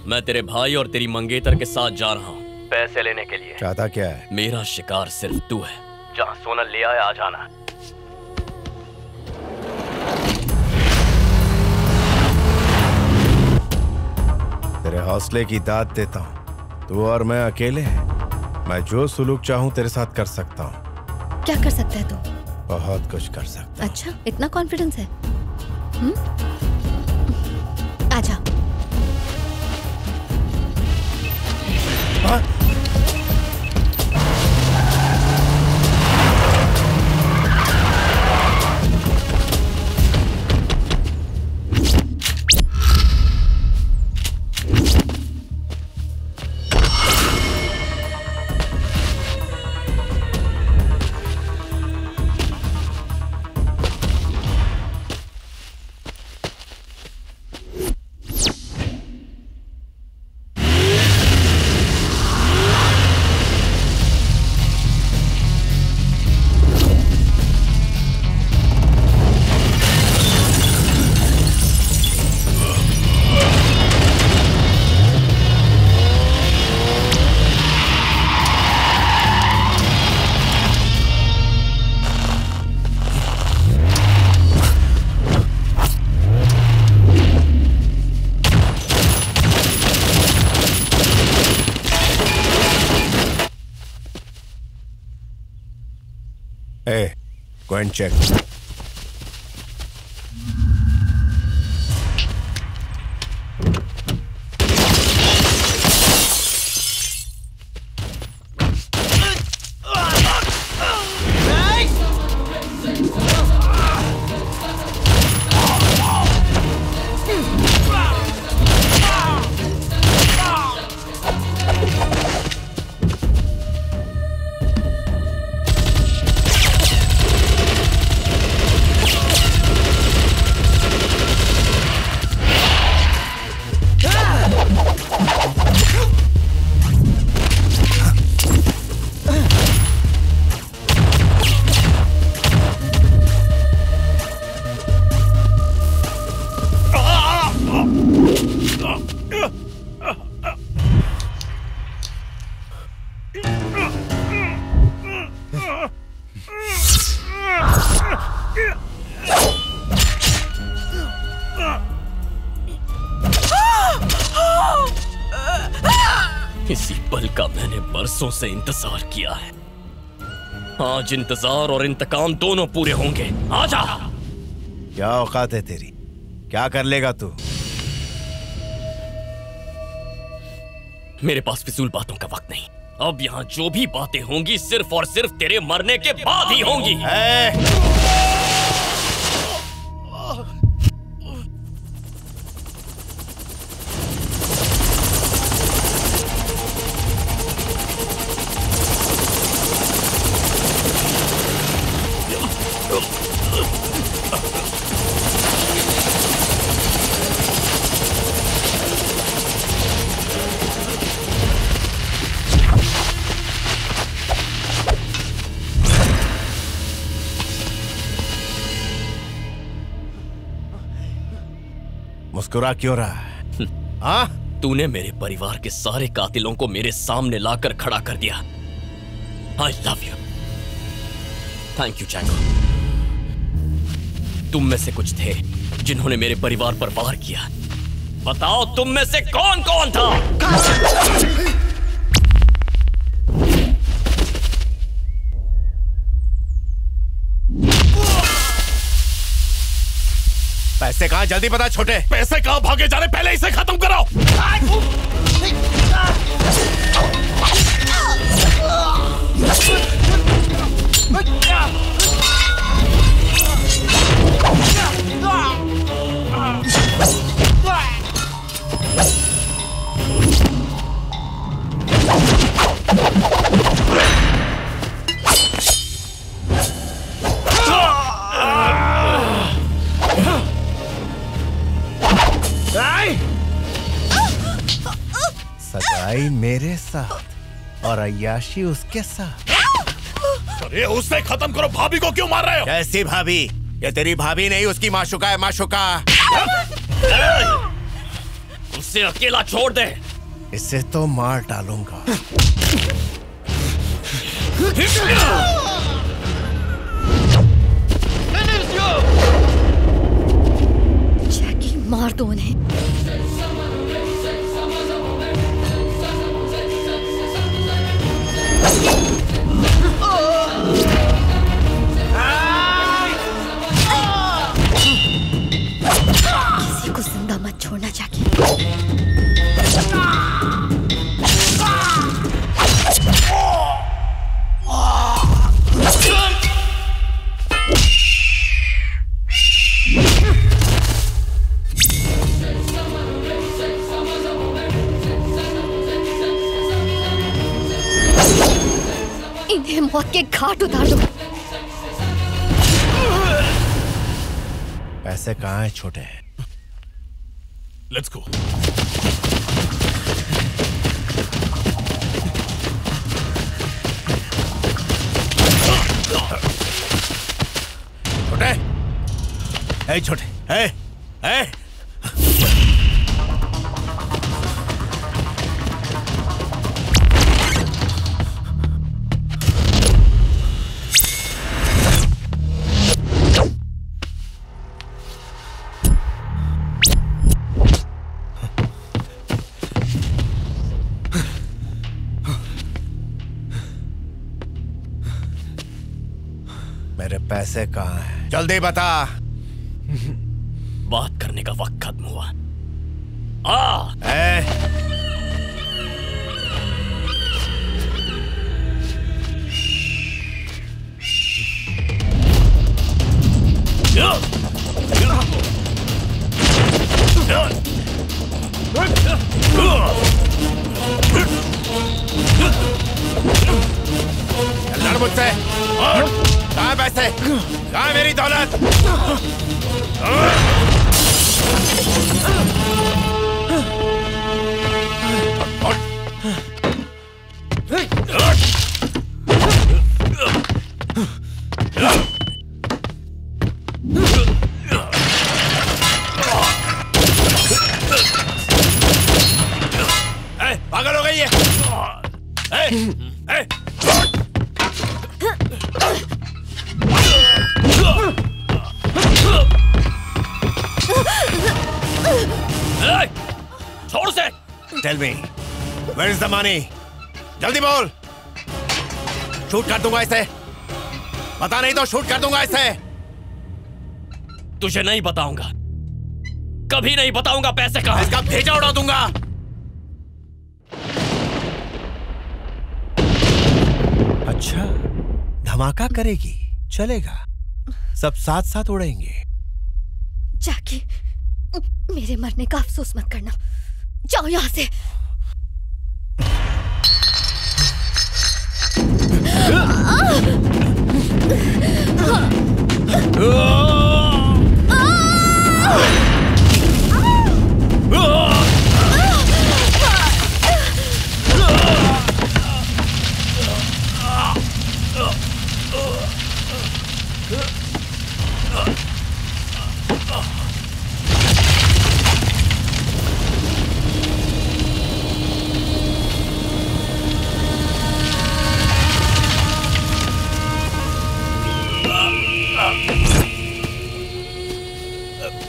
F: मैं तेरे भाई और तेरी मंगेतर के साथ जा रहा हूँ पैसे लेने के लिए।
K: चाहता क्या है?
F: मेरा शिकार सिर्फ तू है। जहाँ सोनल ले आया आ जाना।
K: तेरे हौसले की दाद देता हूँ। तू और मैं अकेले हैं। मैं जो सुलूक चाहूँ तेरे साथ कर सकता हूँ।
C: क्या कर सकता है तू?
K: बहुत कुछ कर सकता।
C: अच्छा, इतना कॉन्फिडेंस है? आजा।
K: Hey, go and check.
F: इसी पल का मैंने बरसों से इंतजार किया है। आज इंतजार और इंतकाम दोनों पूरे होंगे। आजा।
K: क्या औकात है तेरी? क्या कर लेगा तू?
F: मेरे पास फिजूल बातों का वक्त नहीं। अब यहाँ जो भी बातें होंगी सिर्फ और सिर्फ तेरे मरने के बाद ही होंगी।
K: मुस्कुरा क्यों रहा है? हाँ?
F: तूने मेरे परिवार के सारे कातिलों को मेरे सामने लाकर खड़ा कर दिया। I love you. Thank you, Django. तुम में से कुछ थे जिन्होंने मेरे परिवार पर वार किया। बताओ तुम में से कौन कौन था?
K: पैसे कहाँ? जल्दी बता छोटे।
M: पैसे कहाँ भागे जा रहे? पहले इसे खत्म करो।
K: सगाई मेरे साथ और अय्याशी उसके साथ।
M: अरे उसे खत्म करो। भाभी को क्यों मार रहे हो?
K: कैसी भाभी?
N: ये तेरी भाभी नहीं, उसकी माशुका है, माशुका।
F: उसे अकेला छोड़ दे।
N: इसे तो मार डालूंगा।
C: जैकी, मार दो उन्हें। किसी को जिंदा मत छोड़ना जैकी। इन्हें मौत के घाट उतार दो।
N: पैसे कहाँ हैं छोटे?
M: Let's go.
N: छोटे, ए छोटे, ए, ए। मेरे पैसे कहाँ हैं? जल्दी बता।
F: बात करने का वक्त खत्म हुआ।
N: लड़ मुझसे। कहाँ पैसे? कहाँ मेरी दौलत? पागल हो गई है।
F: छोड़ से।
N: Tell me, where is the money? जल्दी बोल। शूट कर दूंगा इसे। बता नहीं तो शूट कर दूंगा इसे।
F: तुझे नहीं बताऊंगा, कभी नहीं बताऊंगा पैसे कहाँ।
N: इसका भेजा उड़ा दूंगा। अच्छा, धमाका करेगी? चलेगा, सब साथ साथ उड़ेंगे।
C: जैकी, मेरे मरने का अफसोस मत करना। जाओ यहां से।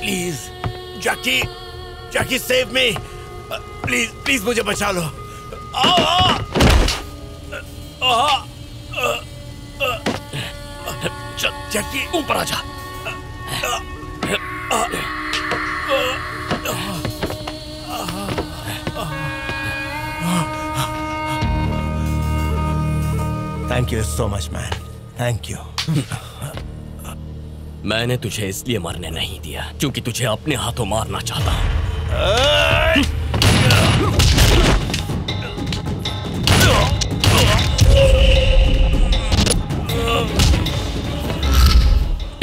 N: Please Jackie, Jackie save me. Please please मुझे बचा लो।
F: जैकी ऊपर आ जा।
N: Thank you so much man, thank you.
F: मैंने तुझे इसलिए मरने नहीं दिया क्योंकि तुझे अपने हाथों मारना चाहता हूं।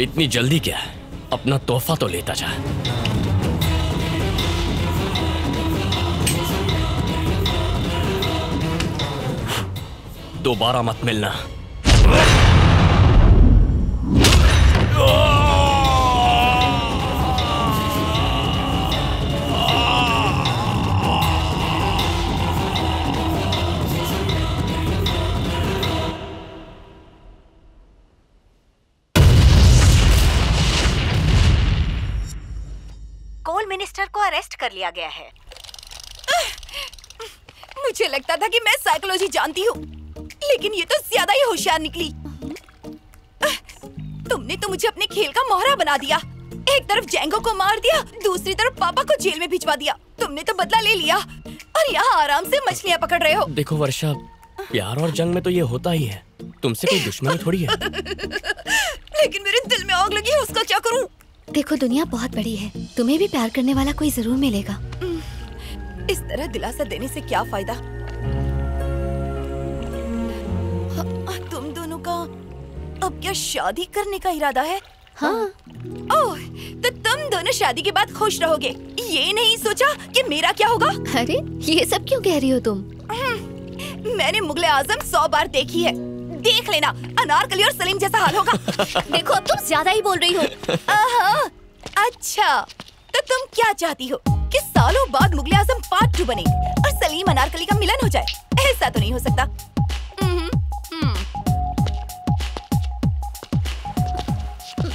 F: इतनी जल्दी क्या? अपना तोहफा तो लेता जा। दोबारा मत मिलना।
B: मिनिस्टर को अरेस्ट कर लिया गया है।
A: मुझे लगता था कि मैं साइकोलॉजी जानती हूँ, लेकिन ये तो ज्यादा ही होशियार निकली। तुमने तो मुझे अपने खेल का मोहरा बना दिया। एक तरफ जेंगो को मार दिया, दूसरी तरफ पापा को जेल में भिजवा दिया। तुमने तो बदला ले लिया और यहाँ आराम से मछलियाँ पकड़ रहे हो।
F: देखो वर्षा, प्यार और जंग में तो ये होता ही है। तुमसे कोई दुश्मनी थोड़ी है।
A: लेकिन मेरे दिल में आग लगी है, उसका क्या करूं?
C: देखो दुनिया बहुत बड़ी है, तुम्हें भी प्यार करने वाला कोई जरूर मिलेगा।
A: इस तरह दिलासा देने से क्या फायदा? तुम दोनों का अब क्या शादी करने का इरादा है?
C: हाँ।
A: ओह, तो तुम दोनों शादी के बाद खुश रहोगे। ये नहीं सोचा कि मेरा क्या होगा?
C: अरे ये सब क्यों कह रही हो तुम?
A: मैंने मुगले आजम 100 बार देखी है। देख लेना, अनारकली और सलीम जैसा हाल होगा।
C: देखो अब तुम ज्यादा ही बोल रही हो।
A: अच्छा, तो तुम क्या चाहती हो कि सालों बाद मुगले आजम पार्ट 2 बने और सलीम अनारकली का मिलन हो जाए? ऐसा तो नहीं हो सकता।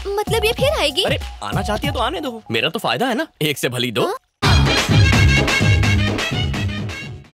C: मतलब ये फिर आएगी?
F: अरे आना चाहती है तो आने दो, मेरा तो फायदा है ना, एक से भली दो।